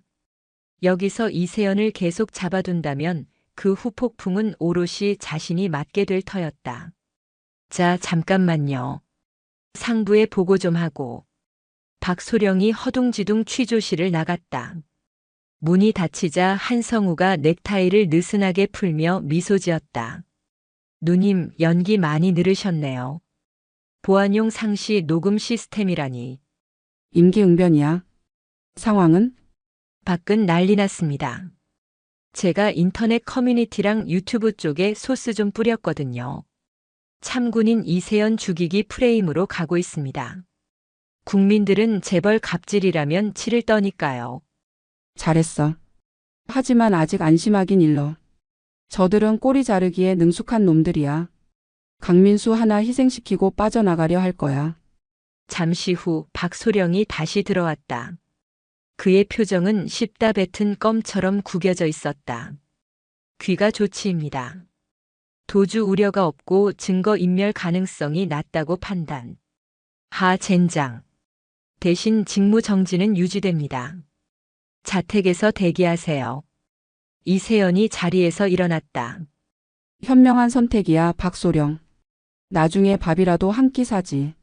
여기서 이세연을 계속 잡아둔다면 그 후폭풍은 오롯이 자신이 맞게 될 터였다. 자, 잠깐만요. 상부에 보고 좀 하고. 박소령이 허둥지둥 취조실을 나갔다. 문이 닫히자 한성우가 넥타이를 느슨하게 풀며 미소 지었다. 누님, 연기 많이 늘으셨네요. 보안용 상시 녹음 시스템이라니. 임기응변이야. 상황은? 밖은 난리 났습니다. 제가 인터넷 커뮤니티랑 유튜브 쪽에 소스 좀 뿌렸거든요. 참군인 이세연 죽이기 프레임으로 가고 있습니다. 국민들은 재벌 갑질이라면 치를 떠니까요. 잘했어. 하지만 아직 안심하긴 일러. 저들은 꼬리 자르기에 능숙한 놈들이야. 강민수 하나 희생시키고 빠져나가려 할 거야. 잠시 후 박소령이 다시 들어왔다. 그의 표정은 씹다 뱉은 껌처럼 구겨져 있었다. 귀가 조치입니다. 도주 우려가 없고 증거 인멸 가능성이 낮다고 판단. 하 젠장. 대신 직무 정지는 유지됩니다. 자택에서 대기하세요. 이세연이 자리에서 일어났다. 현명한 선택이야, 박소령. 나중에 밥이라도 한 끼 사지.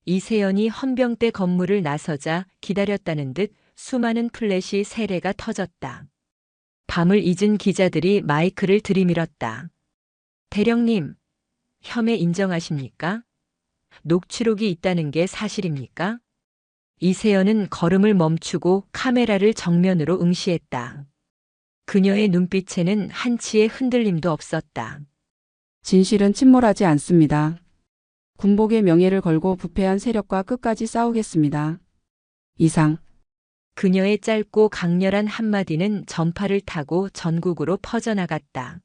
이세연이 헌병대 건물을 나서자 기다렸다는 듯 수많은 플래시 세례가 터졌다. 밤을 잊은 기자들이 마이크를 들이밀었다. 대령님, 혐의 인정하십니까? 녹취록이 있다는 게 사실입니까? 이세연은 걸음을 멈추고 카메라를 정면으로 응시했다. 그녀의 눈빛에는 한치의 흔들림도 없었다. 진실은 침몰하지 않습니다. 군복의 명예를 걸고 부패한 세력과 끝까지 싸우겠습니다. 이상. 그녀의 짧고 강렬한 한마디는 전파를 타고 전국으로 퍼져나갔다.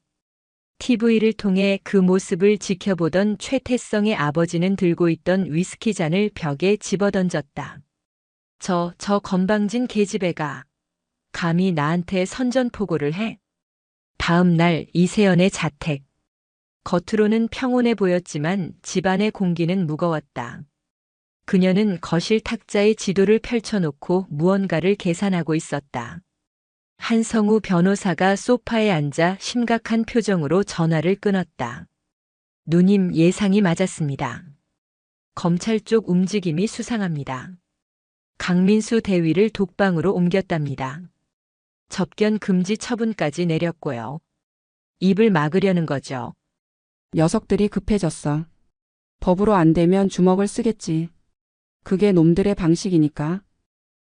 TV를 통해 그 모습을 지켜보던 최태성의 아버지는 들고 있던 위스키 잔을 벽에 집어던졌다. 저 건방진 계집애가 감히 나한테 선전포고를 해? 다음 날 이세연의 자택. 겉으로는 평온해 보였지만 집안의 공기는 무거웠다. 그녀는 거실 탁자에 지도를 펼쳐놓고 무언가를 계산하고 있었다. 한성우 변호사가 소파에 앉아 심각한 표정으로 전화를 끊었다. 누님 예상이 맞았습니다. 검찰 쪽 움직임이 수상합니다. 강민수 대위를 독방으로 옮겼답니다. 접견 금지 처분까지 내렸고요. 입을 막으려는 거죠. 녀석들이 급해졌어. 법으로 안 되면 주먹을 쓰겠지. 그게 놈들의 방식이니까.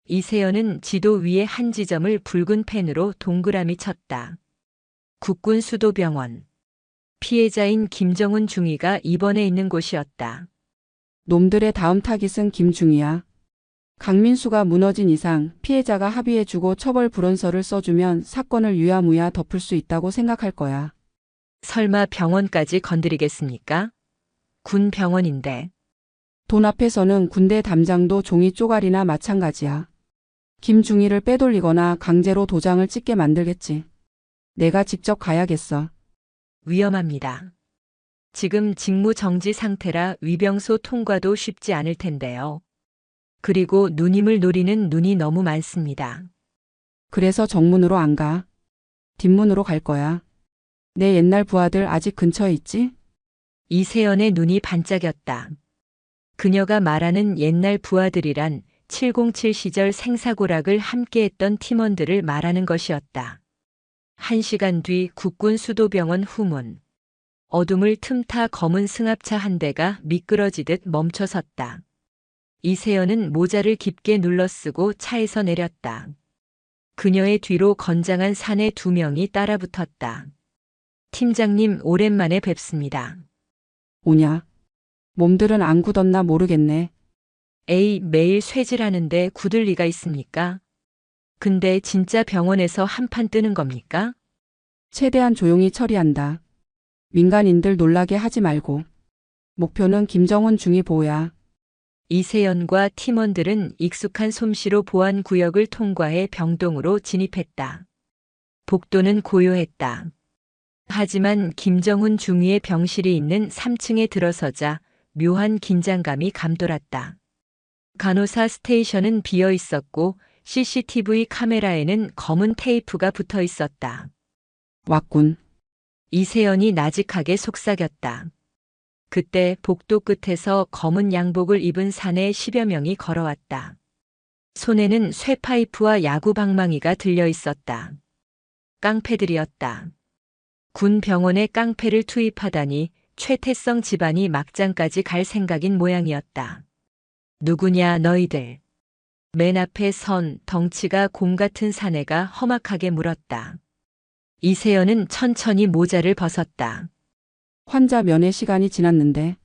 이세연은 지도 위에 한 지점을 붉은 펜으로 동그라미 쳤다. 국군 수도병원. 피해자인 김정은 중위가 입원해 있는 곳이었다. 놈들의 다음 타깃은 김중이야. 강민수가 무너진 이상 피해자가 합의해주고 처벌 불원서를 써주면 사건을 유야무야 덮을 수 있다고 생각할 거야. 설마 병원까지 건드리겠습니까? 군 병원인데. 돈 앞에서는 군대 담장도 종이 쪼가리나 마찬가지야. 김중희를 빼돌리거나 강제로 도장을 찍게 만들겠지. 내가 직접 가야겠어. 위험합니다. 지금 직무 정지 상태라 위병소 통과도 쉽지 않을 텐데요. 그리고 누님을 노리는 눈이 너무 많습니다. 그래서 정문으로 안 가. 뒷문으로 갈 거야. 내 옛날 부하들 아직 근처에 있지? 이세연의 눈이 반짝였다. 그녀가 말하는 옛날 부하들이란 707 시절 생사고락을 함께했던 팀원들을 말하는 것이었다. 1시간 뒤 국군 수도병원 후문. 어둠을 틈타 검은 승합차 한 대가 미끄러지듯 멈춰섰다. 이세연은 모자를 깊게 눌러쓰고 차에서 내렸다. 그녀의 뒤로 건장한 사내 2명이 따라붙었다. 팀장님 오랜만에 뵙습니다. 오냐? 몸들은 안 굳었나 모르겠네. 에이, 매일 쇠질하는데 굳을 리가 있습니까? 근데 진짜 병원에서 한판 뜨는 겁니까? 최대한 조용히 처리한다. 민간인들 놀라게 하지 말고. 목표는 김정은 중위 보호야. 이세연과 팀원들은 익숙한 솜씨로 보안구역을 통과해 병동으로 진입했다. 복도는 고요했다. 하지만 김정훈 중위의 병실이 있는 3층에 들어서자 묘한 긴장감이 감돌았다. 간호사 스테이션은 비어 있었고 CCTV 카메라에는 검은 테이프가 붙어 있었다. 왔군. 이세연이 나직하게 속삭였다. 그때 복도 끝에서 검은 양복을 입은 사내 10여 명이 걸어왔다. 손에는 쇠파이프와 야구 방망이가 들려 있었다. 깡패들이었다. 군 병원에 깡패를 투입하다니 최태성 집안이 막장까지 갈 생각인 모양이었다. 누구냐 너희들. 맨 앞에 선 덩치가 곰 같은 사내가 험악하게 물었다. 이세연은 천천히 모자를 벗었다. 환자 면회 시간이 지났는데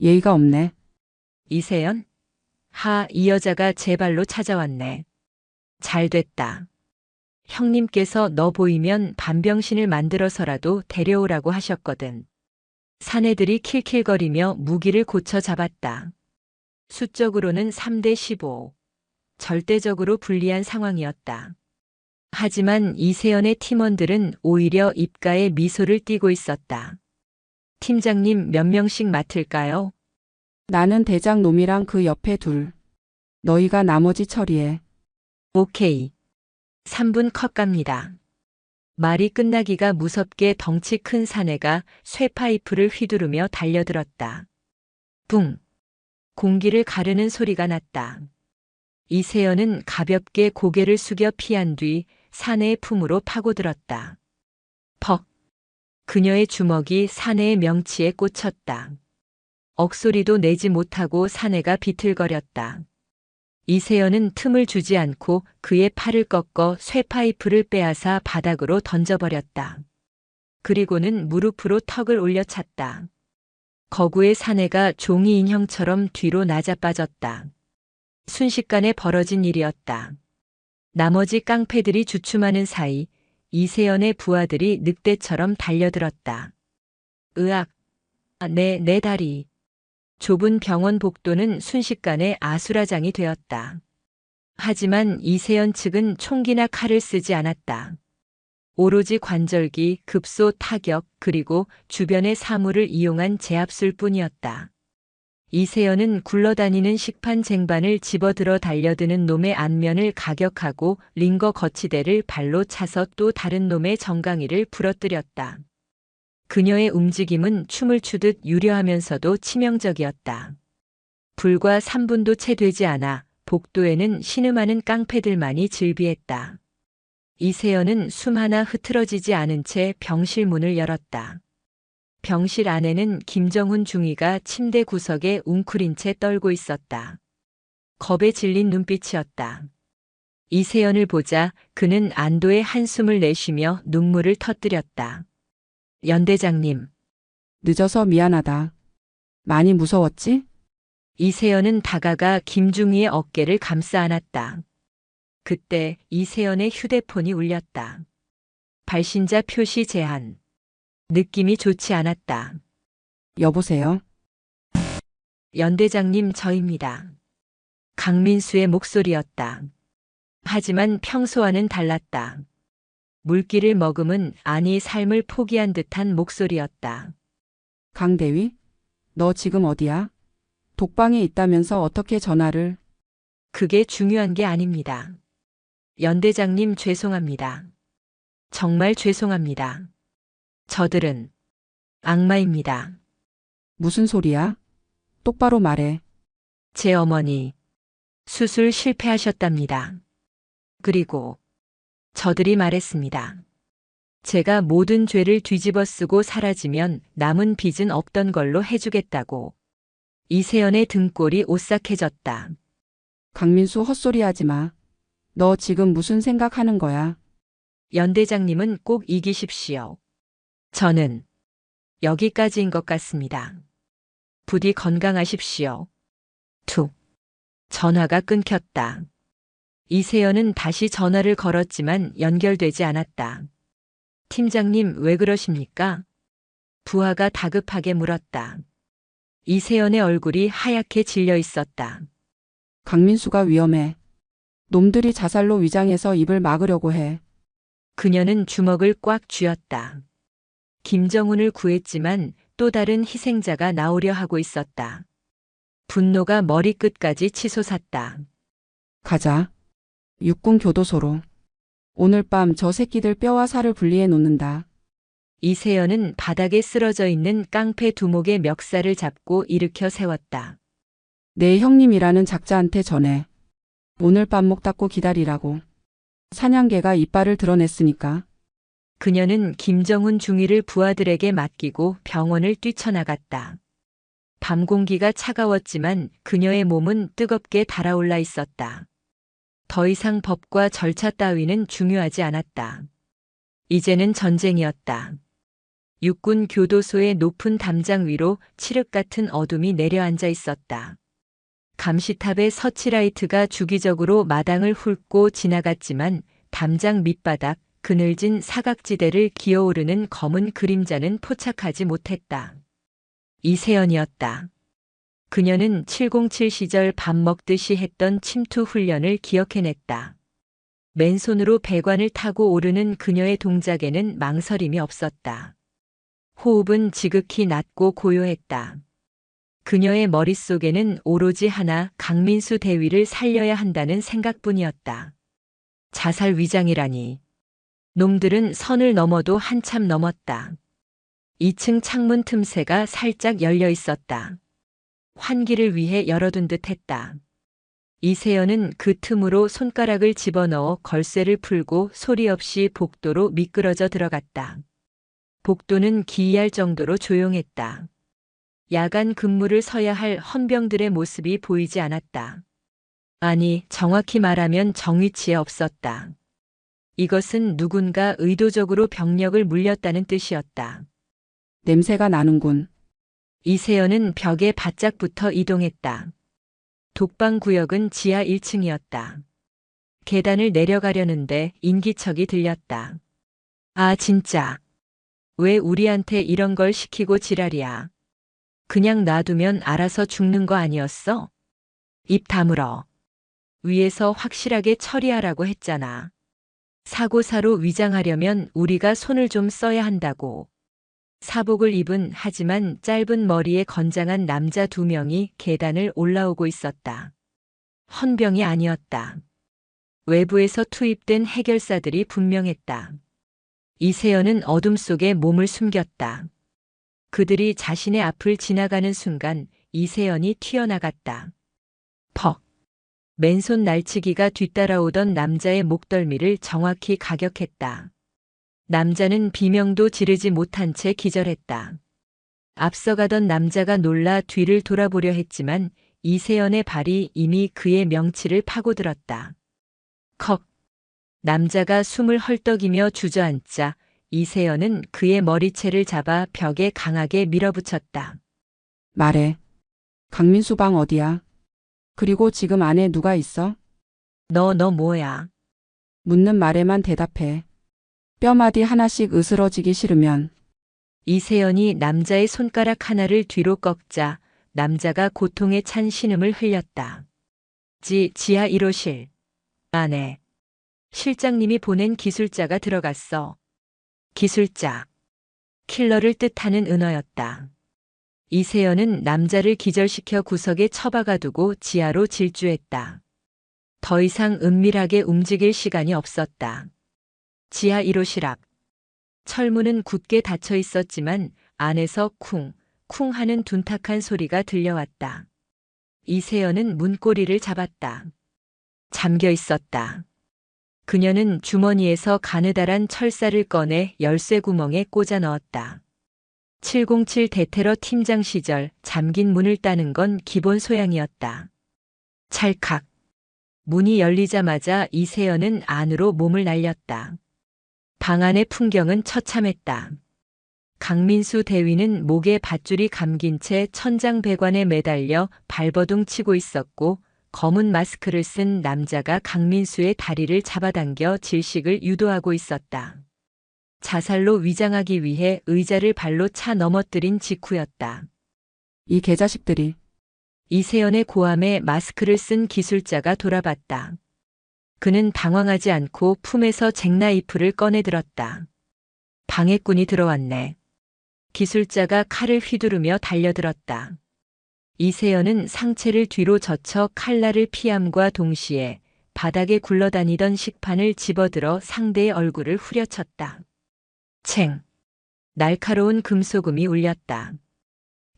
예의가 없네. 이세연? 이 여자가 제 발로 찾아왔네. 잘 됐다. 형님께서 너 보이면 반병신을 만들어서라도 데려오라고 하셨거든. 사내들이 킬킬거리며 무기를 고쳐 잡았다. 수적으로는 3대 15. 절대적으로 불리한 상황이었다. 하지만 이세연의 팀원들은 오히려 입가에 미소를 띠고 있었다. 팀장님 몇 명씩 맡을까요? 나는 대장 놈이랑 그 옆에 둘. 너희가 나머지 처리해. 오케이. 3분 컷 갑니다. 말이 끝나기가 무섭게 덩치 큰 사내가 쇠파이프를 휘두르며 달려들었다. 붕! 공기를 가르는 소리가 났다. 이세연은 가볍게 고개를 숙여 피한 뒤 사내의 품으로 파고들었다. 퍽! 그녀의 주먹이 사내의 명치에 꽂혔다. 억소리도 내지 못하고 사내가 비틀거렸다. 이세연은 틈을 주지 않고 그의 팔을 꺾어 쇠파이프를 빼앗아 바닥으로 던져버렸다. 그리고는 무릎으로 턱을 올려찼다. 거구의 사내가 종이 인형처럼 뒤로 낮아빠졌다. 순식간에 벌어진 일이었다. 나머지 깡패들이 주춤하는 사이 이세연의 부하들이 늑대처럼 달려들었다. 으악! 내 다리. 좁은 병원 복도는 순식간에 아수라장이 되었다. 하지만 이세연 측은 총기나 칼을 쓰지 않았다. 오로지 관절기, 급소 타격, 그리고 주변의 사물을 이용한 제압술 뿐이었다. 이세연은 굴러다니는 식판 쟁반을 집어들어 달려드는 놈의 안면을 가격하고 링거 거치대를 발로 차서 또 다른 놈의 정강이를 부러뜨렸다. 그녀의 움직임은 춤을 추듯 유려하면서도 치명적이었다. 불과 3분도 채 되지 않아 복도에는 신음하는 깡패들만이 즐비했다. 이세연은 숨 하나 흐트러지지 않은 채 병실 문을 열었다. 병실 안에는 김정훈 중위가 침대 구석에 웅크린 채 떨고 있었다. 겁에 질린 눈빛이었다. 이세연을 보자 그는 안도의 한숨을 내쉬며 눈물을 터뜨렸다. 연대장님. 늦어서 미안하다. 많이 무서웠지? 이세연은 다가가 김중희의 어깨를 감싸 안았다. 그때 이세연의 휴대폰이 울렸다. 발신자 표시 제한. 느낌이 좋지 않았다. 여보세요? 연대장님 저입니다. 강민수의 목소리였다. 하지만 평소와는 달랐다. 물기를 머금은 아니 삶을 포기한 듯한 목소리였다. 강대위? 너 지금 어디야? 독방에 있다면서 어떻게 전화를? 그게 중요한 게 아닙니다. 연대장님 죄송합니다. 정말 죄송합니다. 저들은 악마입니다. 무슨 소리야? 똑바로 말해. 제 어머니 수술 실패하셨답니다. 그리고 저들이 말했습니다. 제가 모든 죄를 뒤집어 쓰고 사라지면 남은 빚은 없던 걸로 해주겠다고. 이세연의 등골이 오싹해졌다. 강민수 헛소리 하지 마. 너 지금 무슨 생각하는 거야? 연대장님은 꼭 이기십시오. 저는 여기까지인 것 같습니다. 부디 건강하십시오. 툭. 전화가 끊겼다. 이세연은 다시 전화를 걸었지만 연결되지 않았다. 팀장님 왜 그러십니까? 부하가 다급하게 물었다. 이세연의 얼굴이 하얗게 질려 있었다. 강민수가 위험해. 놈들이 자살로 위장해서 입을 막으려고 해. 그녀는 주먹을 꽉 쥐었다. 김정훈을 구했지만 또 다른 희생자가 나오려 하고 있었다. 분노가 머리끝까지 치솟았다. 가자. 육군 교도소로. 오늘 밤 저 새끼들 뼈와 살을 분리해 놓는다. 이세연은 바닥에 쓰러져 있는 깡패 두목의 멱살을 잡고 일으켜 세웠다. 내 형님이라는 작자한테 전해. 오늘 밤 목 닫고 기다리라고. 사냥개가 이빨을 드러냈으니까. 그녀는 김정훈 중위를 부하들에게 맡기고 병원을 뛰쳐나갔다. 밤 공기가 차가웠지만 그녀의 몸은 뜨겁게 달아올라 있었다. 더 이상 법과 절차 따위는 중요하지 않았다. 이제는 전쟁이었다. 육군 교도소의 높은 담장 위로 칠흑 같은 어둠이 내려앉아 있었다. 감시탑의 서치라이트가 주기적으로 마당을 훑고 지나갔지만 담장 밑바닥 그늘진 사각지대를 기어오르는 검은 그림자는 포착하지 못했다. 이세연이었다. 그녀는 707 시절 밥 먹듯이 했던 침투 훈련을 기억해냈다. 맨손으로 배관을 타고 오르는 그녀의 동작에는 망설임이 없었다. 호흡은 지극히 낮고 고요했다. 그녀의 머릿속에는 오로지 하나, 강민수 대위를 살려야 한다는 생각뿐이었다. 자살 위장이라니. 놈들은 선을 넘어도 한참 넘었다. 2층 창문 틈새가 살짝 열려 있었다. 환기를 위해 열어둔 듯 했다. 이세연은 그 틈으로 손가락을 집어넣어 걸쇠를 풀고 소리 없이 복도로 미끄러져 들어갔다. 복도는 기이할 정도로 조용했다. 야간 근무를 서야 할 헌병들의 모습이 보이지 않았다. 아니, 정확히 말하면 정위치에 없었다. 이것은 누군가 의도적으로 병력을 물렸다는 뜻이었다. 냄새가 나는군. 이세연은 벽에 바짝 붙어 이동했다. 독방 구역은 지하 1층이었다. 계단을 내려가려는데 인기척이 들렸다. 아, 진짜. 왜 우리한테 이런 걸 시키고 지랄이야. 그냥 놔두면 알아서 죽는 거 아니었어? 입 다물어. 위에서 확실하게 처리하라고 했잖아. 사고사로 위장하려면 우리가 손을 좀 써야 한다고. 사복을 입은 하지만 짧은 머리에 건장한 남자 2명이 계단을 올라오고 있었다. 헌병이 아니었다. 외부에서 투입된 해결사들이 분명했다. 이세연은 어둠 속에 몸을 숨겼다. 그들이 자신의 앞을 지나가는 순간 이세연이 튀어나갔다. 퍽. 맨손 날치기가 뒤따라오던 남자의 목덜미를 정확히 가격했다. 남자는 비명도 지르지 못한 채 기절했다. 앞서가던 남자가 놀라 뒤를 돌아보려 했지만 이세연의 발이 이미 그의 명치를 파고들었다. 컥. 남자가 숨을 헐떡이며 주저앉자 이세연은 그의 머리채를 잡아 벽에 강하게 밀어붙였다. 말해. 강민수 방 어디야? 그리고 지금 안에 누가 있어? 너 뭐야? 묻는 말에만 대답해. 뼈마디 하나씩 으스러지기 싫으면. 이세연이 남자의 손가락 하나를 뒤로 꺾자 남자가 고통에 찬 신음을 흘렸다. 지하 1호실. 안에. 실장님이 보낸 기술자가 들어갔어. 기술자. 킬러를 뜻하는 은어였다. 이세연은 남자를 기절시켜 구석에 처박아 두고 지하로 질주했다. 더 이상 은밀하게 움직일 시간이 없었다. 지하 1호실 앞. 철문은 굳게 닫혀 있었지만 안에서 쿵, 쿵 하는 둔탁한 소리가 들려왔다. 이세연은 문고리를 잡았다. 잠겨 있었다. 그녀는 주머니에서 가느다란 철사를 꺼내 열쇠 구멍에 꽂아 넣었다. 707 대테러 팀장 시절 잠긴 문을 따는 건 기본 소양이었다. 찰칵. 문이 열리자마자 이세연은 안으로 몸을 날렸다. 방 안의 풍경은 처참했다. 강민수 대위는 목에 밧줄이 감긴 채 천장 배관에 매달려 발버둥 치고 있었고 검은 마스크를 쓴 남자가 강민수의 다리를 잡아당겨 질식을 유도하고 있었다. 자살로 위장하기 위해 의자를 발로 차 넘어뜨린 직후였다. 이 개자식들이. 이세연의 고함에 마스크를 쓴 기술자가 돌아봤다. 그는 당황하지 않고 품에서 잭나이프를 꺼내 들었다. 방해꾼이 들어왔네. 기술자가 칼을 휘두르며 달려들었다. 이세연은 상체를 뒤로 젖혀 칼날을 피함과 동시에 바닥에 굴러다니던 식판을 집어들어 상대의 얼굴을 후려쳤다. 챙. 날카로운 금소금이 울렸다.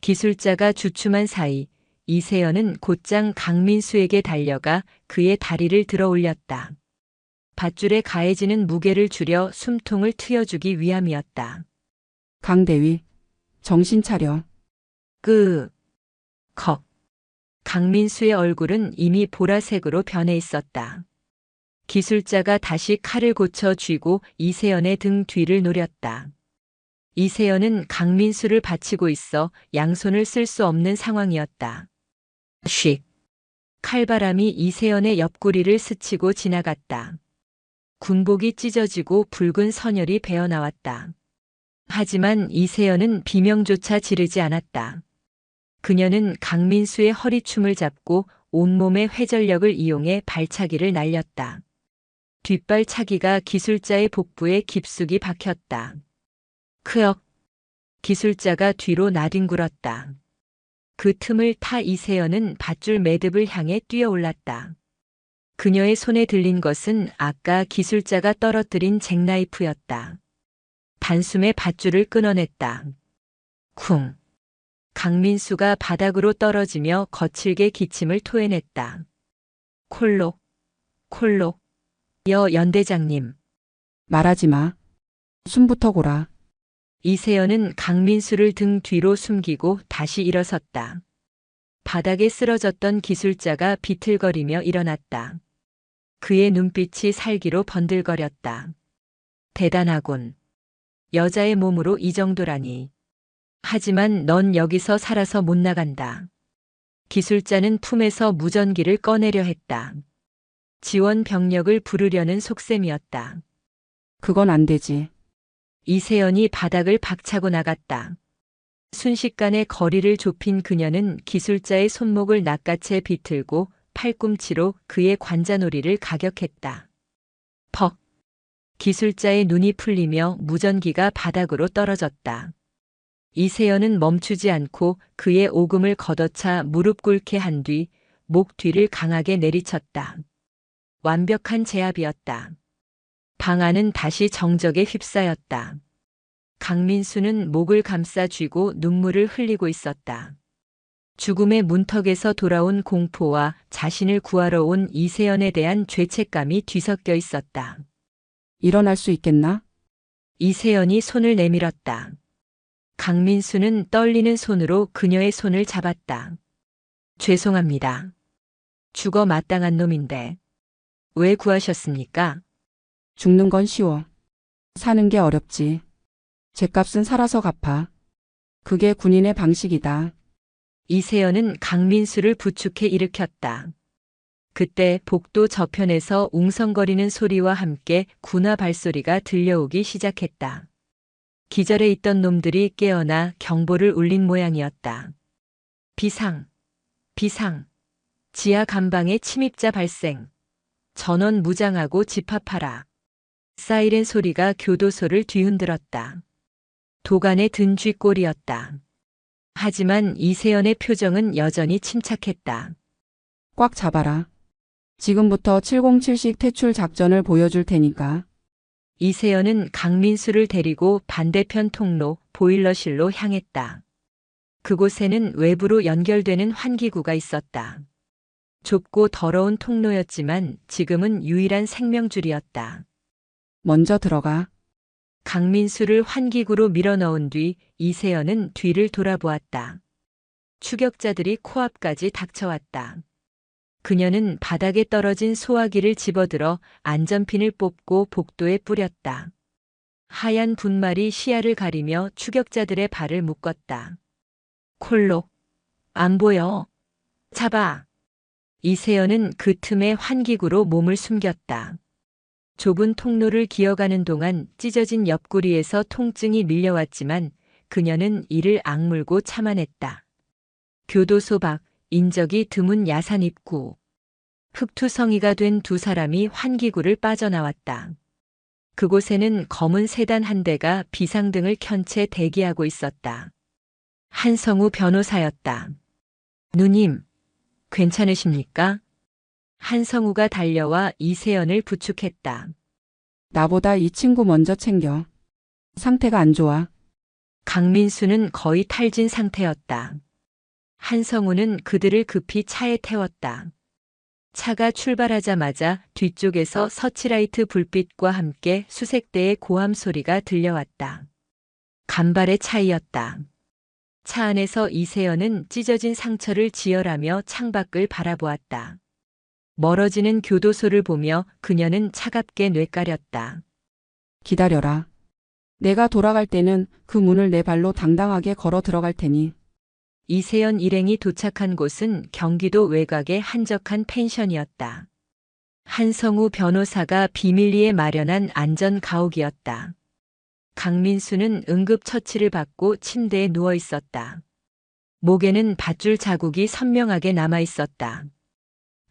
기술자가 주춤한 사이 이세연은 곧장 강민수에게 달려가 그의 다리를 들어 올렸다. 밧줄에 가해지는 무게를 줄여 숨통을 트여주기 위함이었다. 강대위, 정신 차려. 컥. 강민수의 얼굴은 이미 보라색으로 변해 있었다. 기술자가 다시 칼을 고쳐 쥐고 이세연의 등 뒤를 노렸다. 이세연은 강민수를 받치고 있어 양손을 쓸 수 없는 상황이었다. 쉭. 칼바람이 이세연의 옆구리를 스치고 지나갔다. 군복이 찢어지고 붉은 선혈이 배어나왔다. 하지만 이세연은 비명조차 지르지 않았다. 그녀는 강민수의 허리춤을 잡고 온몸의 회전력을 이용해 발차기를 날렸다. 뒷발차기가 기술자의 복부에 깊숙이 박혔다. 크역. 기술자가 뒤로 나뒹굴었다. 그 틈을 타 이세연은 밧줄 매듭을 향해 뛰어올랐다. 그녀의 손에 들린 것은 아까 기술자가 떨어뜨린 잭나이프였다. 단숨에 밧줄을 끊어냈다. 쿵. 강민수가 바닥으로 떨어지며 거칠게 기침을 토해냈다. 콜록, 콜록. 연대장님. 말하지 마. 숨부터 고라. 이세연은 강민수를 등 뒤로 숨기고 다시 일어섰다. 바닥에 쓰러졌던 기술자가 비틀거리며 일어났다. 그의 눈빛이 살기로 번들거렸다. 대단하군. 여자의 몸으로 이 정도라니. 하지만 넌 여기서 살아서 못 나간다. 기술자는 품에서 무전기를 꺼내려 했다. 지원 병력을 부르려는 속셈이었다. 그건 안 되지. 이세연이 바닥을 박차고 나갔다. 순식간에 거리를 좁힌 그녀는 기술자의 손목을 낚아채 비틀고 팔꿈치로 그의 관자놀이를 가격했다. 퍽. 기술자의 눈이 풀리며 무전기가 바닥으로 떨어졌다. 이세연은 멈추지 않고 그의 오금을 걷어차 무릎 꿇게 한 뒤 목 뒤를 강하게 내리쳤다. 완벽한 제압이었다. 방 안은 다시 정적에 휩싸였다. 강민수는 목을 감싸 쥐고 눈물을 흘리고 있었다. 죽음의 문턱에서 돌아온 공포와 자신을 구하러 온 이세연에 대한 죄책감이 뒤섞여 있었다. 일어날 수 있겠나? 이세연이 손을 내밀었다. 강민수는 떨리는 손으로 그녀의 손을 잡았다. 죄송합니다. 죽어 마땅한 놈인데. 왜 구하셨습니까? 죽는 건 쉬워. 사는 게 어렵지. 죗값은 살아서 갚아. 그게 군인의 방식이다. 이세연은 강민수를 부축해 일으켰다. 그때 복도 저편에서 웅성거리는 소리와 함께 군화 발소리가 들려오기 시작했다. 기절해 있던 놈들이 깨어나 경보를 울린 모양이었다. 비상, 비상, 지하 감방에 침입자 발생, 전원 무장하고 집합하라. 사이렌 소리가 교도소를 뒤흔들었다. 도간에 든 쥐꼬리였다. 하지만 이세연의 표정은 여전히 침착했다. 꽉 잡아라. 지금부터 707식 퇴출 작전을 보여줄 테니까. 이세연은 강민수를 데리고 반대편 통로 보일러실로 향했다. 그곳에는 외부로 연결되는 환기구가 있었다. 좁고 더러운 통로였지만 지금은 유일한 생명줄이었다. 먼저 들어가. 강민수를 환기구로 밀어넣은 뒤 이세연은 뒤를 돌아보았다. 추격자들이 코앞까지 닥쳐왔다. 그녀는 바닥에 떨어진 소화기를 집어들어 안전핀을 뽑고 복도에 뿌렸다. 하얀 분말이 시야를 가리며 추격자들의 발을 묶었다. 콜록. 안 보여. 잡아. 이세연은 그 틈에 환기구로 몸을 숨겼다. 좁은 통로를 기어가는 동안 찢어진 옆구리에서 통증이 밀려왔지만 그녀는 이를 악물고 참아냈다. 교도소 밖 인적이 드문 야산 입구. 흑투성이가 된 두 사람이 환기구를 빠져나왔다. 그곳에는 검은 세단 한 대가 비상등을 켠 채 대기하고 있었다. 한성우 변호사였다. 누님, 괜찮으십니까? 한성우가 달려와 이세연을 부축했다. 나보다 이 친구 먼저 챙겨. 상태가 안 좋아. 강민수는 거의 탈진 상태였다. 한성우는 그들을 급히 차에 태웠다. 차가 출발하자마자 뒤쪽에서 서치라이트 불빛과 함께 수색대의 고함 소리가 들려왔다. 간발의 차이였다. 차 안에서 이세연은 찢어진 상처를 지혈하며 창밖을 바라보았다. 멀어지는 교도소를 보며 그녀는 차갑게 뇌까렸다. 기다려라. 내가 돌아갈 때는 그 문을 내 발로 당당하게 걸어 들어갈 테니. 이세연 일행이 도착한 곳은 경기도 외곽의 한적한 펜션이었다. 한성우 변호사가 비밀리에 마련한 안전 가옥이었다. 강민수는 응급처치를 받고 침대에 누워 있었다. 목에는 밧줄 자국이 선명하게 남아 있었다.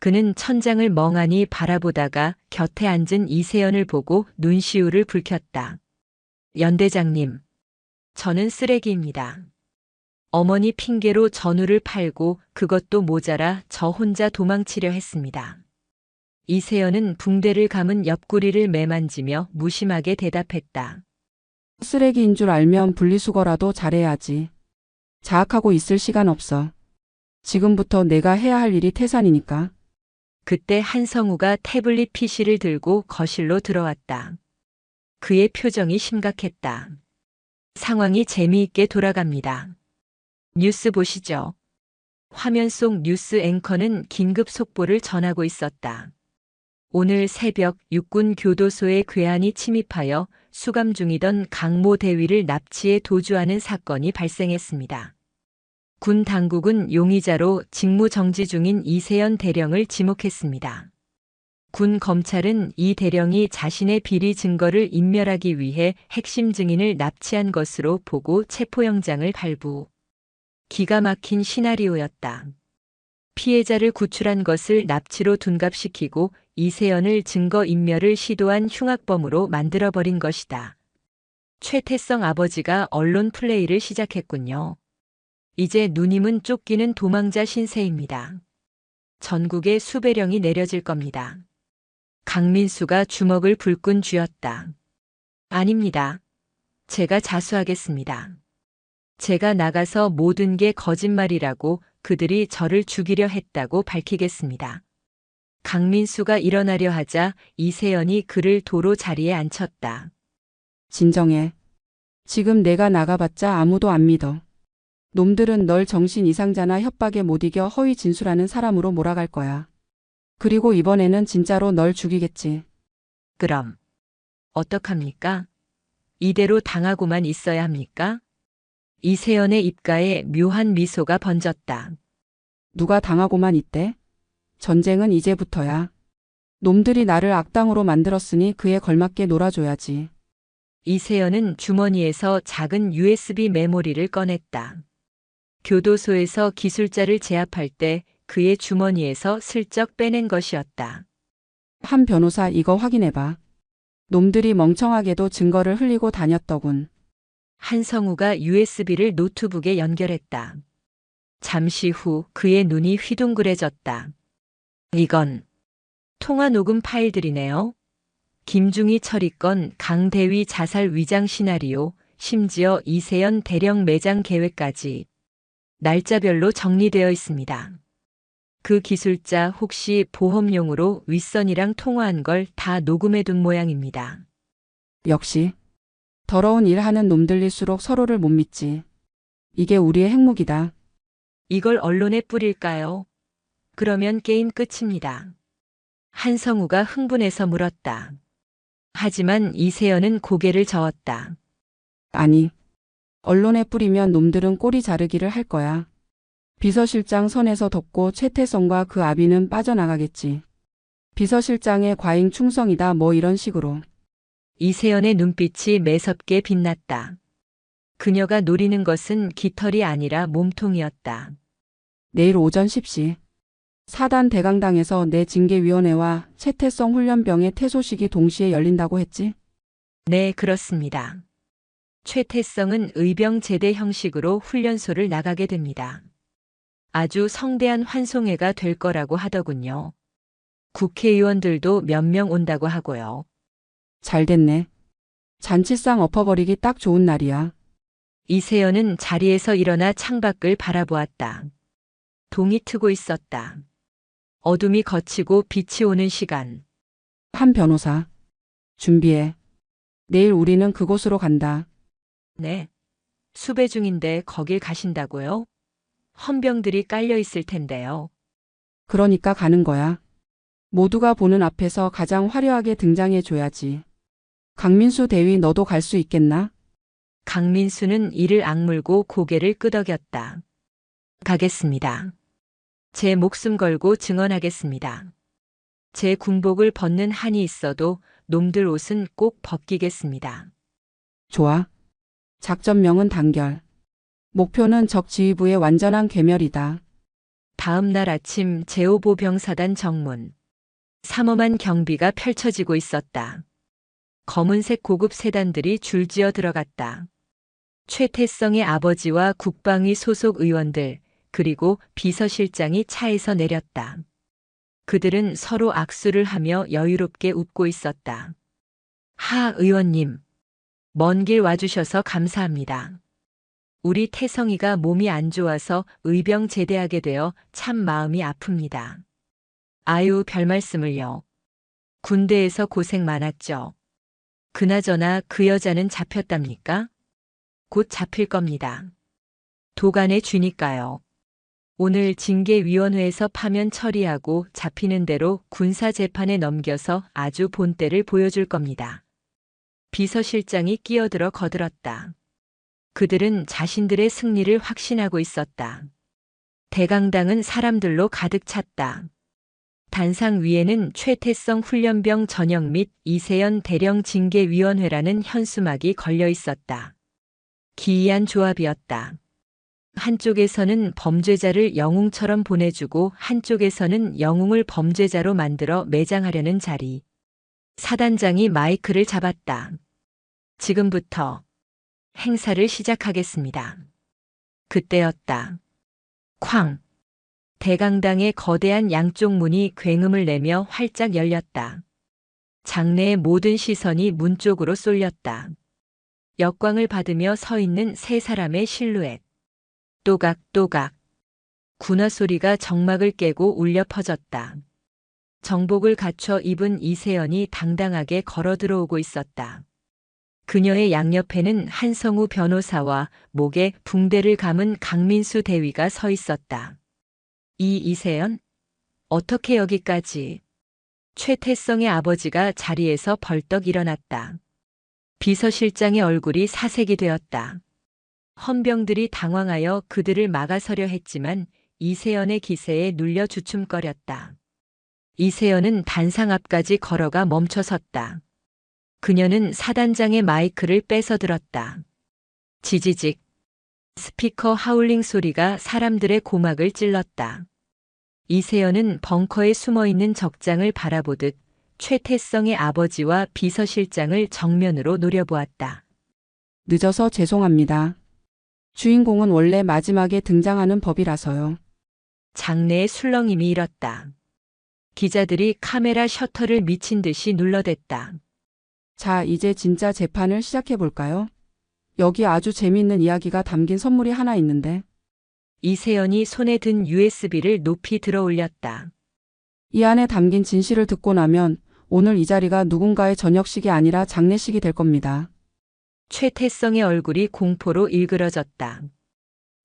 그는 천장을 멍하니 바라보다가 곁에 앉은 이세연을 보고 눈시울을 붉혔다. 연대장님, 저는 쓰레기입니다. 어머니 핑계로 전우를 팔고 그것도 모자라 저 혼자 도망치려 했습니다. 이세연은 붕대를 감은 옆구리를 매만지며 무심하게 대답했다. 쓰레기인 줄 알면 분리수거라도 잘해야지. 자학하고 있을 시간 없어. 지금부터 내가 해야 할 일이 태산이니까. 그때 한성우가 태블릿 PC를 들고 거실로 들어왔다. 그의 표정이 심각했다. 상황이 재미있게 돌아갑니다. 뉴스 보시죠. 화면 속 뉴스 앵커는 긴급 속보를 전하고 있었다. 오늘 새벽 육군 교도소에 괴한이 침입하여 수감 중이던 강모 대위를 납치해 도주하는 사건이 발생했습니다. 군 당국은 용의자로 직무 정지 중인 이세연 대령을 지목했습니다. 군 검찰은 이 대령이 자신의 비리 증거를 인멸하기 위해 핵심 증인을 납치한 것으로 보고 체포영장을 발부. 기가 막힌 시나리오였다. 피해자를 구출한 것을 납치로 둔갑시키고 이세연을 증거 인멸을 시도한 흉악범으로 만들어버린 것이다. 최태성 아버지가 언론 플레이를 시작했군요. 이제 누님은 쫓기는 도망자 신세입니다. 전국에 수배령이 내려질 겁니다. 강민수가 주먹을 불끈 쥐었다. 아닙니다. 제가 자수하겠습니다. 제가 나가서 모든 게 거짓말이라고 그들이 저를 죽이려 했다고 밝히겠습니다. 강민수가 일어나려 하자 이세연이 그를 도로 자리에 앉혔다. 진정해. 지금 내가 나가봤자 아무도 안 믿어. 놈들은 널 정신 이상자나 협박에 못 이겨 허위 진술하는 사람으로 몰아갈 거야. 그리고 이번에는 진짜로 널 죽이겠지. 그럼 어떡합니까? 이대로 당하고만 있어야 합니까? 이세연의 입가에 묘한 미소가 번졌다. 누가 당하고만 있대? 전쟁은 이제부터야. 놈들이 나를 악당으로 만들었으니 그에 걸맞게 놀아줘야지. 이세연은 주머니에서 작은 USB 메모리를 꺼냈다. 교도소에서 기술자를 제압할 때 그의 주머니에서 슬쩍 빼낸 것이었다. 한 변호사 이거 확인해봐. 놈들이 멍청하게도 증거를 흘리고 다녔더군. 한성우가 USB를 노트북에 연결했다. 잠시 후 그의 눈이 휘둥그레졌다. 이건 통화 녹음 파일들이네요. 김중희 처리건 강대위 자살 위장 시나리오, 심지어 이세연 대령 매장 계획까지 날짜별로 정리되어 있습니다. 그 기술자 혹시 보험용으로 윗선이랑 통화한 걸 다 녹음해둔 모양입니다. 역시 더러운 일 하는 놈들일수록 서로를 못 믿지. 이게 우리의 핵무기다. 이걸 언론에 뿌릴까요? 그러면 게임 끝입니다. 한성우가 흥분해서 물었다. 하지만 이세연은 고개를 저었다. 아니, 언론에 뿌리면 놈들은 꼬리 자르기를 할 거야. 비서실장 선에서 덮고 최태성과 그 아비는 빠져나가겠지. 비서실장의 과잉 충성이다 뭐 이런 식으로. 이세연의 눈빛이 매섭게 빛났다. 그녀가 노리는 것은 깃털이 아니라 몸통이었다. 내일 오전 10시. 사단 대강당에서 내 징계위원회와 최태성 훈련병의 퇴소식이 동시에 열린다고 했지? 네, 그렇습니다. 최태성은 의병 제대 형식으로 훈련소를 나가게 됩니다. 아주 성대한 환송회가 될 거라고 하더군요. 국회의원들도 몇 명 온다고 하고요. 잘 됐네. 잔치상 엎어버리기 딱 좋은 날이야. 이세연은 자리에서 일어나 창밖을 바라보았다. 동이 트고 있었다. 어둠이 걷히고 빛이 오는 시간. 한 변호사. 준비해. 내일 우리는 그곳으로 간다. 네. 수배 중인데 거길 가신다고요? 헌병들이 깔려 있을 텐데요. 그러니까 가는 거야. 모두가 보는 앞에서 가장 화려하게 등장해 줘야지. 강민수 대위 너도 갈 수 있겠나? 강민수는 이를 악물고 고개를 끄덕였다. 가겠습니다. 제 목숨 걸고 증언하겠습니다. 제 군복을 벗는 한이 있어도 놈들 옷은 꼭 벗기겠습니다. 좋아. 작전명은 단결. 목표는 적 지휘부의 완전한 괴멸이다. 다음 날 아침 제5보병사단 정문. 삼엄한 경비가 펼쳐지고 있었다. 검은색 고급 세단들이 줄지어 들어갔다. 최태성의 아버지와 국방위 소속 의원들, 그리고 비서실장이 차에서 내렸다. 그들은 서로 악수를 하며 여유롭게 웃고 있었다. 하 의원님, 먼 길 와주셔서 감사합니다. 우리 태성이가 몸이 안 좋아서 의병 제대하게 되어 참 마음이 아픕니다. 아유, 별 말씀을요. 군대에서 고생 많았죠. 그나저나 그 여자는 잡혔답니까? 곧 잡힐 겁니다. 도간에 쥐니까요. 오늘 징계위원회에서 파면 처리하고 잡히는 대로 군사재판에 넘겨서 아주 본때를 보여줄 겁니다. 비서실장이 끼어들어 거들었다. 그들은 자신들의 승리를 확신하고 있었다. 대강당은 사람들로 가득 찼다. 단상 위에는 최태성 훈련병 전역 및 이세연 대령 징계위원회라는 현수막이 걸려 있었다. 기이한 조합이었다. 한쪽에서는 범죄자를 영웅처럼 보내주고 한쪽에서는 영웅을 범죄자로 만들어 매장하려는 자리. 사단장이 마이크를 잡았다. 지금부터 행사를 시작하겠습니다. 그때였다. 쾅! 대강당의 거대한 양쪽 문이 굉음을 내며 활짝 열렸다. 장내의 모든 시선이 문 쪽으로 쏠렸다. 역광을 받으며 서 있는 세 사람의 실루엣. 또각또각. 군화 소리가 정막을 깨고 울려 퍼졌다. 정복을 갖춰 입은 이세연이 당당하게 걸어 들어오고 있었다. 그녀의 양옆에는 한성우 변호사와 목에 붕대를 감은 강민수 대위가 서 있었다. 이세연? 어떻게 여기까지? 최태성의 아버지가 자리에서 벌떡 일어났다. 비서실장의 얼굴이 사색이 되었다. 헌병들이 당황하여 그들을 막아서려 했지만 이세연의 기세에 눌려 주춤거렸다. 이세연은 단상 앞까지 걸어가 멈춰섰다. 그녀는 사단장의 마이크를 뺏어 들었다. 지지직. 스피커 하울링 소리가 사람들의 고막을 찔렀다. 이세연은 벙커에 숨어있는 적장을 바라보듯 최태성의 아버지와 비서실장을 정면으로 노려보았다. 늦어서 죄송합니다. 주인공은 원래 마지막에 등장하는 법이라서요. 장내의 술렁임이 일었다. 기자들이 카메라 셔터를 미친 듯이 눌러댔다. 자, 이제 진짜 재판을 시작해 볼까요? 여기 아주 재미있는 이야기가 담긴 선물이 하나 있는데. 이세연이 손에 든 USB를 높이 들어 올렸다. 이 안에 담긴 진실을 듣고 나면 오늘 이 자리가 누군가의 저녁식이 아니라 장례식이 될 겁니다. 최태성의 얼굴이 공포로 일그러졌다.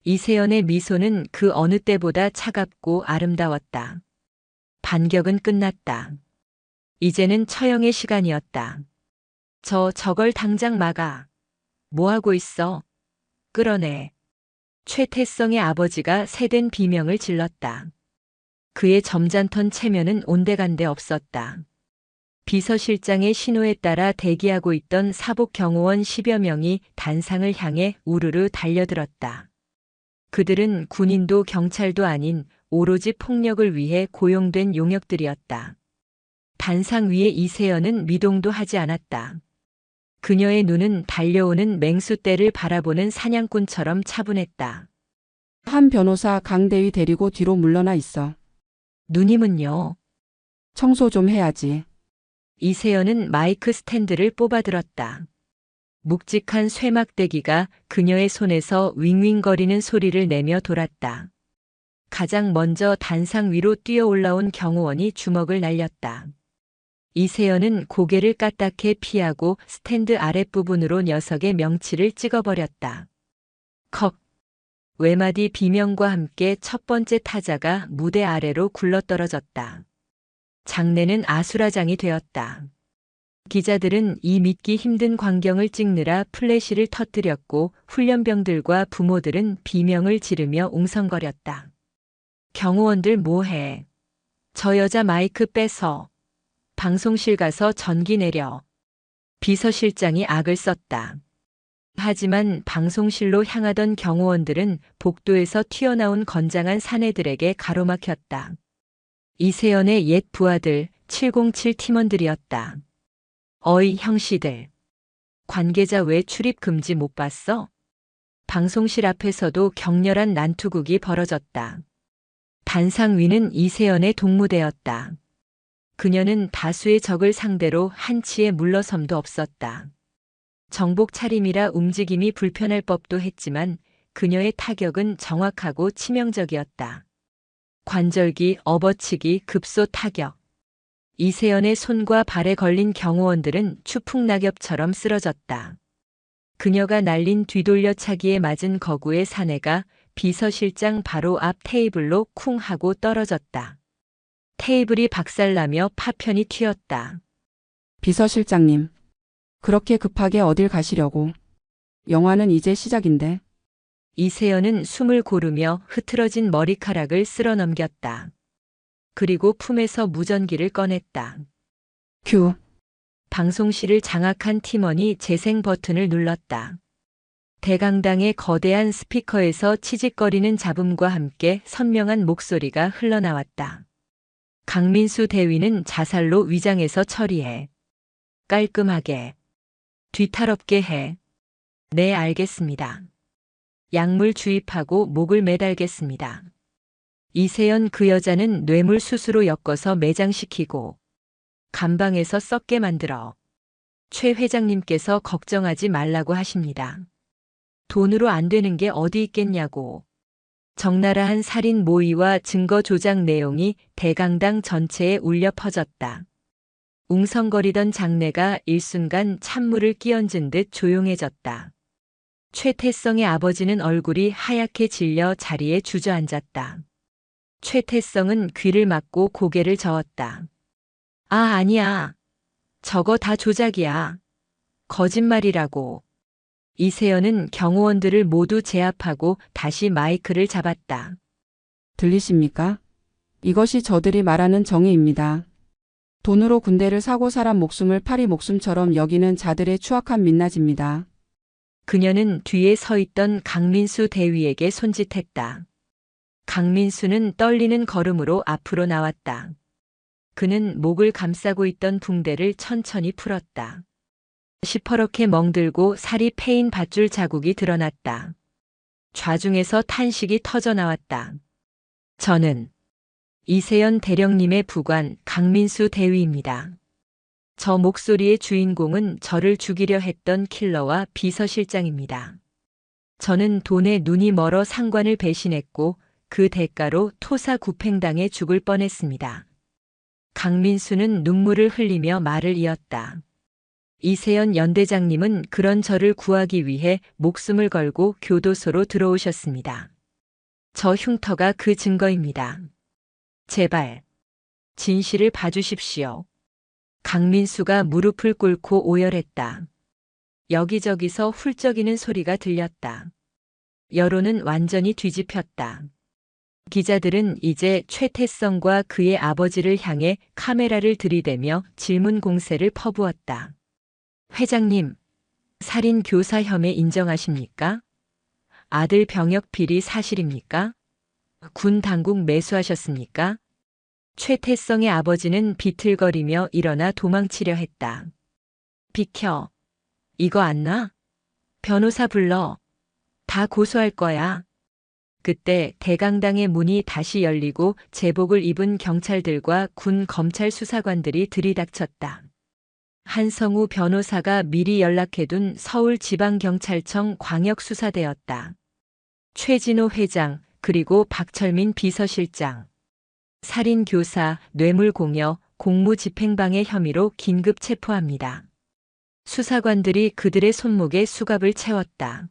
이세연의 미소는 그 어느 때보다 차갑고 아름다웠다. 반격은 끝났다. 이제는 처형의 시간이었다. 저걸 당장 막아. 뭐 하고 있어? 끌어내. 최태성의 아버지가 새된 비명을 질렀다. 그의 점잖던 체면은 온데간데 없었다. 비서실장의 신호에 따라 대기하고 있던 사복 경호원 10여 명이 단상을 향해 우르르 달려들었다. 그들은 군인도 경찰도 아닌 오로지 폭력을 위해 고용된 용역들이었다. 단상 위에 이세연은 미동도 하지 않았다. 그녀의 눈은 달려오는 맹수떼를 바라보는 사냥꾼처럼 차분했다. 한 변호사 강대위 데리고 뒤로 물러나 있어. 누님은요? 청소 좀 해야지. 이세연은 마이크 스탠드를 뽑아들었다. 묵직한 쇠막대기가 그녀의 손에서 윙윙거리는 소리를 내며 돌았다. 가장 먼저 단상 위로 뛰어 올라온 경호원이 주먹을 날렸다. 이세연은 고개를 까딱해 피하고 스탠드 아랫부분으로 녀석의 명치를 찍어버렸다. 컥! 외마디 비명과 함께 첫 번째 타자가 무대 아래로 굴러떨어졌다. 장내는 아수라장이 되었다. 기자들은 이 믿기 힘든 광경을 찍느라 플래시를 터뜨렸고 훈련병들과 부모들은 비명을 지르며 웅성거렸다. 경호원들 뭐해? 저 여자 마이크 빼서. 방송실 가서 전기 내려. 비서실장이 악을 썼다. 하지만 방송실로 향하던 경호원들은 복도에서 튀어나온 건장한 사내들에게 가로막혔다. 이세연의 옛 부하들 707 팀원들이었다. 어이 형씨들. 관계자 왜 출입 금지 못 봤어? 방송실 앞에서도 격렬한 난투극이 벌어졌다. 단상 위는 이세연의 동무대였다. 그녀는 다수의 적을 상대로 한치의 물러섬도 없었다. 정복 차림이라 움직임이 불편할 법도 했지만 그녀의 타격은 정확하고 치명적이었다. 관절기, 업어치기, 급소 타격. 이세연의 손과 발에 걸린 경호원들은 추풍낙엽처럼 쓰러졌다. 그녀가 날린 뒤돌려차기에 맞은 거구의 사내가 비서실장 바로 앞 테이블로 쿵 하고 떨어졌다. 테이블이 박살나며 파편이 튀었다. 비서실장님. 그렇게 급하게 어딜 가시려고. 영화는 이제 시작인데. 이세연은 숨을 고르며 흐트러진 머리카락을 쓸어 넘겼다. 그리고 품에서 무전기를 꺼냈다. 큐. 방송실을 장악한 팀원이 재생 버튼을 눌렀다. 대강당의 거대한 스피커에서 치직거리는 잡음과 함께 선명한 목소리가 흘러나왔다. 강민수 대위는 자살로 위장해서 처리해. 깔끔하게. 뒤탈없게 해. 네, 알겠습니다. 약물 주입하고 목을 매달겠습니다. 이세연 그 여자는 뇌물 수수로 엮어서 매장시키고 감방에서 썩게 만들어. 최 회장님께서 걱정하지 말라고 하십니다. 돈으로 안 되는 게 어디 있겠냐고. 적나라한 살인 모의와 증거 조작 내용이 대강당 전체에 울려 퍼졌다. 웅성거리던 장내가 일순간 찬물을 끼얹은 듯 조용해졌다. 최태성의 아버지는 얼굴이 하얗게 질려 자리에 주저앉았다. 최태성은 귀를 막고 고개를 저었다. 아, 아니야. 저거 다 조작이야. 거짓말이라고. 이세연은 경호원들을 모두 제압하고 다시 마이크를 잡았다. 들리십니까? 이것이 저들이 말하는 정의입니다. 돈으로 군대를 사고 사람 목숨을 파리 목숨처럼 여기는 자들의 추악한 민낯입니다. 그녀는 뒤에 서 있던 강민수 대위에게 손짓했다. 강민수는 떨리는 걸음으로 앞으로 나왔다. 그는 목을 감싸고 있던 붕대를 천천히 풀었다. 시퍼렇게 멍들고 살이 패인 밧줄 자국이 드러났다. 좌중에서 탄식이 터져 나왔다. 저는 이세연 대령님의 부관 강민수 대위입니다. 저 목소리의 주인공은 저를 죽이려 했던 킬러와 비서실장입니다. 저는 돈에 눈이 멀어 상관을 배신했고 그 대가로 토사구팽당해 죽을 뻔했습니다. 강민수는 눈물을 흘리며 말을 이었다. 이세연 연대장님은 그런 저를 구하기 위해 목숨을 걸고 교도소로 들어오셨습니다. 저 흉터가 그 증거입니다. 제발 진실을 봐주십시오. 강민수가 무릎을 꿇고 오열했다. 여기저기서 훌쩍이는 소리가 들렸다. 여론은 완전히 뒤집혔다. 기자들은 이제 최태성과 그의 아버지를 향해 카메라를 들이대며 질문 공세를 퍼부었다. 회장님, 살인 교사 혐의 인정하십니까? 아들 병역 비리 사실입니까? 군 당국 매수하셨습니까? 최태성의 아버지는 비틀거리며 일어나 도망치려 했다. 비켜. 이거 안 나? 변호사 불러. 다 고소할 거야. 그때 대강당의 문이 다시 열리고 제복을 입은 경찰들과 군 검찰 수사관들이 들이닥쳤다. 한성우 변호사가 미리 연락해둔 서울지방경찰청 광역수사대였다. 최진호 회장, 그리고 박철민 비서실장. 살인교사, 뇌물공여, 공무집행방해 혐의로 긴급 체포합니다. 수사관들이 그들의 손목에 수갑을 채웠다.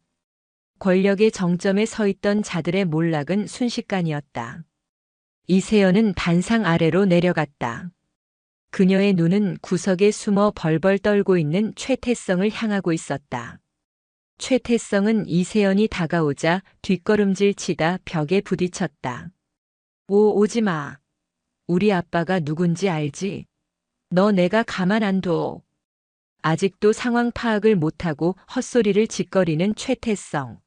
권력의 정점에 서 있던 자들의 몰락은 순식간이었다. 이세연은 단상 아래로 내려갔다. 그녀의 눈은 구석에 숨어 벌벌 떨고 있는 최태성을 향하고 있었다. 최태성은 이세연이 다가오자 뒷걸음질 치다 벽에 부딪혔다. 오지 마. 우리 아빠가 누군지 알지? 너 내가 가만 안 둬. 아직도 상황 파악을 못하고 헛소리를 짓거리는 최태성.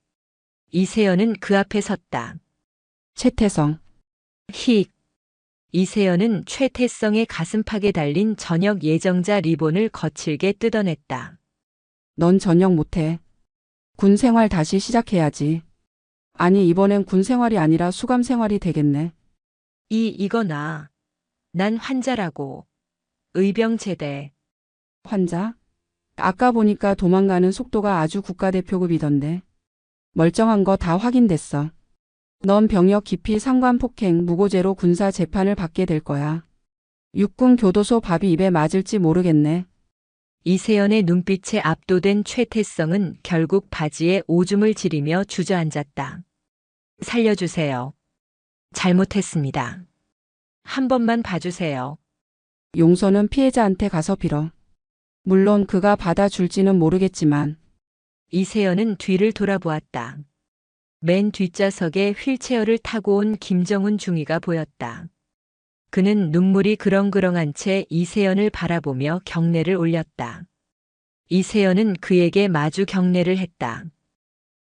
이세연은 그 앞에 섰다. 최태성. 힉. 이세연은 최태성의 가슴팍에 달린 전역 예정자 리본을 거칠게 뜯어냈다. 넌 전역 못해. 군 생활 다시 시작해야지. 아니, 이번엔 군 생활이 아니라 수감 생활이 되겠네. 이거나. 난 환자라고. 의병제대. 환자? 아까 보니까 도망가는 속도가 아주 국가대표급이던데. 멀쩡한 거 다 확인됐어. 넌 병역 기피 상관 폭행 무고죄로 군사 재판을 받게 될 거야. 육군 교도소 밥이 입에 맞을지 모르겠네. 이세연의 눈빛에 압도된 최태성은 결국 바지에 오줌을 지리며 주저앉았다. 살려주세요. 잘못했습니다. 한 번만 봐주세요. 용서는 피해자한테 가서 빌어. 물론 그가 받아줄지는 모르겠지만. 이세연은 뒤를 돌아보았다. 맨 뒷좌석에 휠체어를 타고 온 김정훈 중위가 보였다. 그는 눈물이 그렁그렁한 채 이세연을 바라보며 경례를 올렸다. 이세연은 그에게 마주 경례를 했다.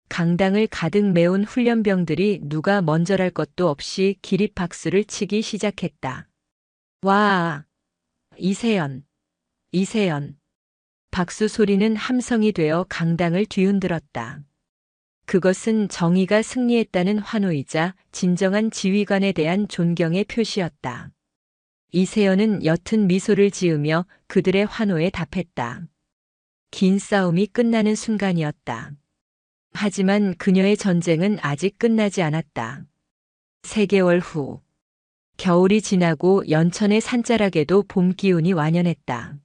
강당을 가득 메운 훈련병들이 누가 먼저랄 것도 없이 기립박수를 치기 시작했다. 와! 이세연! 이세연! 박수 소리는 함성이 되어 강당을 뒤흔들었다. 그것은 정의가 승리했다는 환호이자 진정한 지휘관에 대한 존경의 표시였다. 이세연은 옅은 미소를 지으며 그들의 환호에 답했다. 긴 싸움이 끝나는 순간이었다. 하지만 그녀의 전쟁은 아직 끝나지 않았다. 3개월 후, 겨울이 지나고 연천의 산자락에도 봄 기운이 완연했다.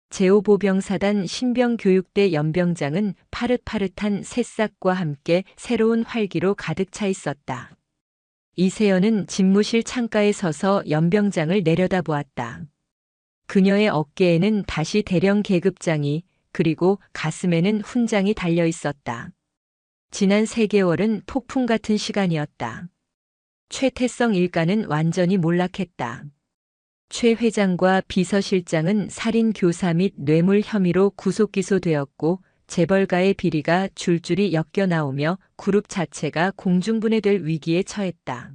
제5보병사단 신병교육대 연병장은 파릇파릇한 새싹과 함께 새로운 활기로 가득 차 있었다. 이세연은 집무실 창가에 서서 연병장을 내려다보았다. 그녀의 어깨에는 다시 대령 계급장이 그리고 가슴에는 훈장이 달려 있었다. 지난 3개월은 폭풍 같은 시간이었다. 최태성 일가는 완전히 몰락했다. 최 회장과 비서실장은 살인 교사 및 뇌물 혐의로 구속 기소되었고 재벌가의 비리가 줄줄이 엮여 나오며 그룹 자체가 공중분해될 위기에 처했다.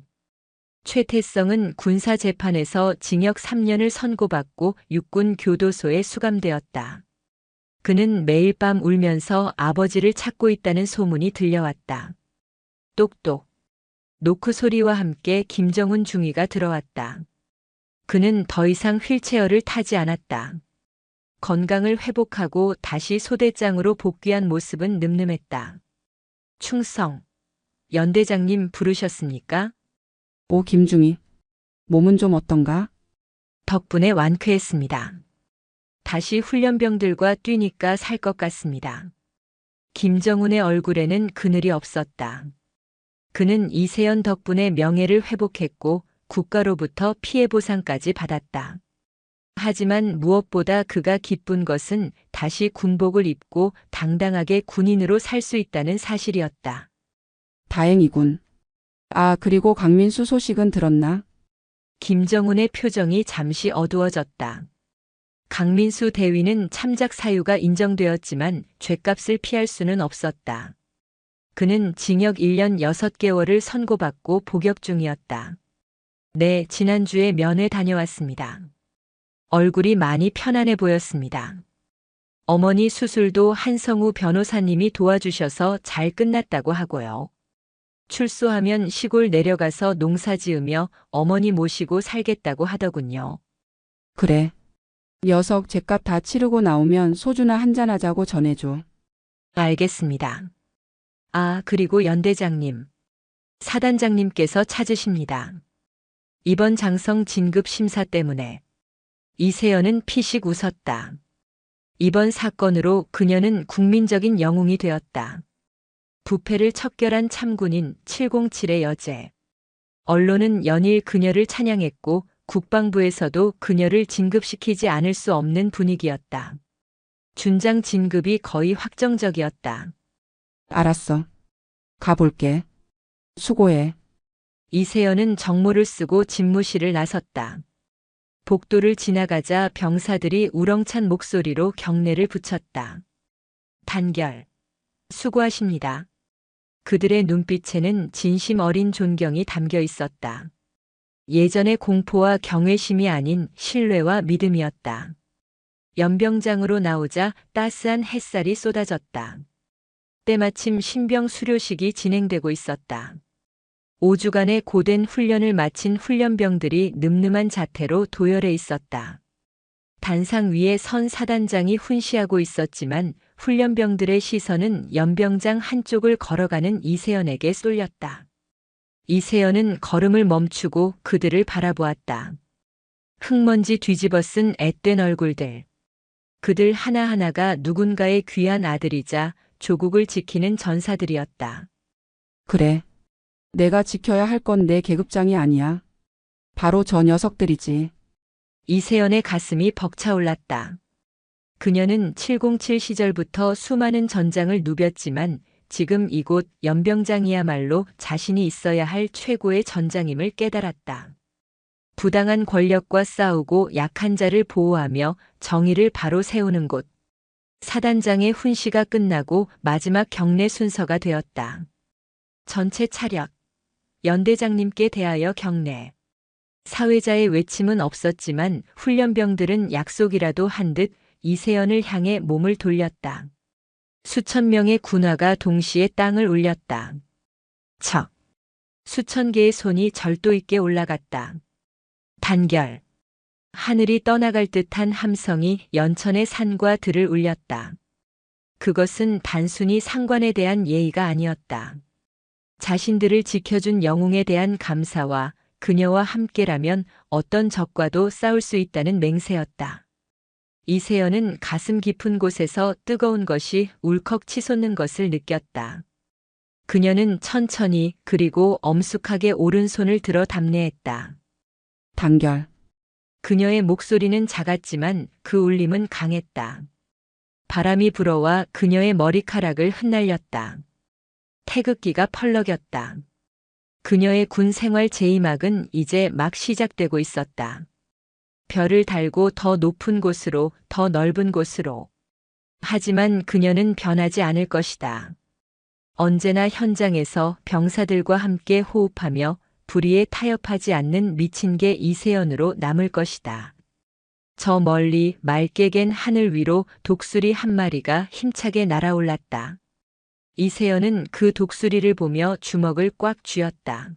최태성은 군사재판에서 징역 3년을 선고받고 육군 교도소에 수감되었다. 그는 매일 밤 울면서 아버지를 찾고 있다는 소문이 들려왔다. 똑똑. 노크 소리와 함께 김정훈 중위가 들어왔다. 그는 더 이상 휠체어를 타지 않았다. 건강을 회복하고 다시 소대장으로 복귀한 모습은 늠름했다. 충성. 연대장님 부르셨습니까? 오, 김중희. 몸은 좀 어떤가? 덕분에 완쾌했습니다. 다시 훈련병들과 뛰니까 살 것 같습니다. 김정훈의 얼굴에는 그늘이 없었다. 그는 이세연 덕분에 명예를 회복했고 국가로부터 피해 보상까지 받았다. 하지만 무엇보다 그가 기쁜 것은 다시 군복을 입고 당당하게 군인으로 살 수 있다는 사실이었다. 다행이군. 아, 그리고 강민수 소식은 들었나? 김정훈의 표정이 잠시 어두워졌다. 강민수 대위는 참작 사유가 인정되었지만 죗값을 피할 수는 없었다. 그는 징역 1년 6개월을 선고받고 복역 중이었다. 네, 지난주에 면회 다녀왔습니다. 얼굴이 많이 편안해 보였습니다. 어머니 수술도 한성우 변호사님이 도와주셔서 잘 끝났다고 하고요. 출소하면 시골 내려가서 농사 지으며 어머니 모시고 살겠다고 하더군요. 그래. 녀석 죗값 다 치르고 나오면 소주나 한잔하자고 전해줘. 알겠습니다. 아, 그리고 연대장님. 사단장님께서 찾으십니다. 이번 장성 진급 심사 때문에. 이세연은 피식 웃었다. 이번 사건으로 그녀는 국민적인 영웅이 되었다. 부패를 척결한 참군인 707의 여제. 언론은 연일 그녀를 찬양했고 국방부에서도 그녀를 진급시키지 않을 수 없는 분위기였다. 준장 진급이 거의 확정적이었다. 알았어. 가볼게. 수고해. 이세연은 정모를 쓰고 집무실을 나섰다. 복도를 지나가자 병사들이 우렁찬 목소리로 경례를 붙였다. 단결. 수고하십니다. 그들의 눈빛에는 진심 어린 존경이 담겨 있었다. 예전의 공포와 경외심이 아닌 신뢰와 믿음이었다. 연병장으로 나오자 따스한 햇살이 쏟아졌다. 때마침 신병 수료식이 진행되고 있었다. 5주간의 고된 훈련을 마친 훈련병들이 늠름한 자태로 도열해 있었다. 단상 위에 선 사단장이 훈시하고 있었지만 훈련병들의 시선은 연병장 한쪽을 걸어가는 이세연에게 쏠렸다. 이세연은 걸음을 멈추고 그들을 바라보았다. 흙먼지 뒤집어 쓴 앳된 얼굴들. 그들 하나하나가 누군가의 귀한 아들이자 조국을 지키는 전사들이었다. 그래. 내가 지켜야 할 건 내 계급장이 아니야. 바로 저 녀석들이지. 이세연의 가슴이 벅차올랐다. 그녀는 707 시절부터 수많은 전장을 누볐지만 지금 이곳 연병장이야말로 자신이 있어야 할 최고의 전장임을 깨달았다. 부당한 권력과 싸우고 약한 자를 보호하며 정의를 바로 세우는 곳. 사단장의 훈시가 끝나고 마지막 경례 순서가 되었다. 전체 차렷. 연대장님께 대하여 경례. 사회자의 외침은 없었지만 훈련병들은 약속이라도 한 듯 이세연을 향해 몸을 돌렸다. 수천 명의 군화가 동시에 땅을 울렸다. 척. 수천 개의 손이 절도 있게 올라갔다. 단결. 하늘이 떠나갈 듯한 함성이 연천의 산과 들을 울렸다. 그것은 단순히 상관에 대한 예의가 아니었다. 자신들을 지켜준 영웅에 대한 감사와 그녀와 함께라면 어떤 적과도 싸울 수 있다는 맹세였다. 이세연은 가슴 깊은 곳에서 뜨거운 것이 울컥 치솟는 것을 느꼈다. 그녀는 천천히 그리고 엄숙하게 오른손을 들어 담례했다. 단결. 그녀의 목소리는 작았지만 그 울림은 강했다. 바람이 불어와 그녀의 머리카락을 흩날렸다. 태극기가 펄럭였다. 그녀의 군 생활 제2막은 이제 막 시작되고 있었다. 별을 달고 더 높은 곳으로, 더 넓은 곳으로. 하지만 그녀는 변하지 않을 것이다. 언제나 현장에서 병사들과 함께 호흡하며 불의에 타협하지 않는 미친 개 이세연으로 남을 것이다. 저 멀리 맑게 갠 하늘 위로 독수리 한 마리가 힘차게 날아올랐다. 이세연은 그 독수리를 보며 주먹을 꽉 쥐었다.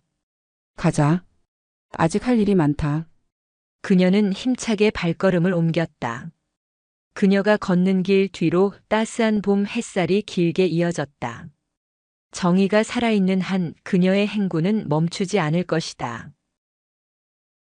가자. 아직 할 일이 많다. 그녀는 힘차게 발걸음을 옮겼다. 그녀가 걷는 길 뒤로 따스한 봄 햇살이 길게 이어졌다. 정의가 살아있는 한 그녀의 행군은 멈추지 않을 것이다.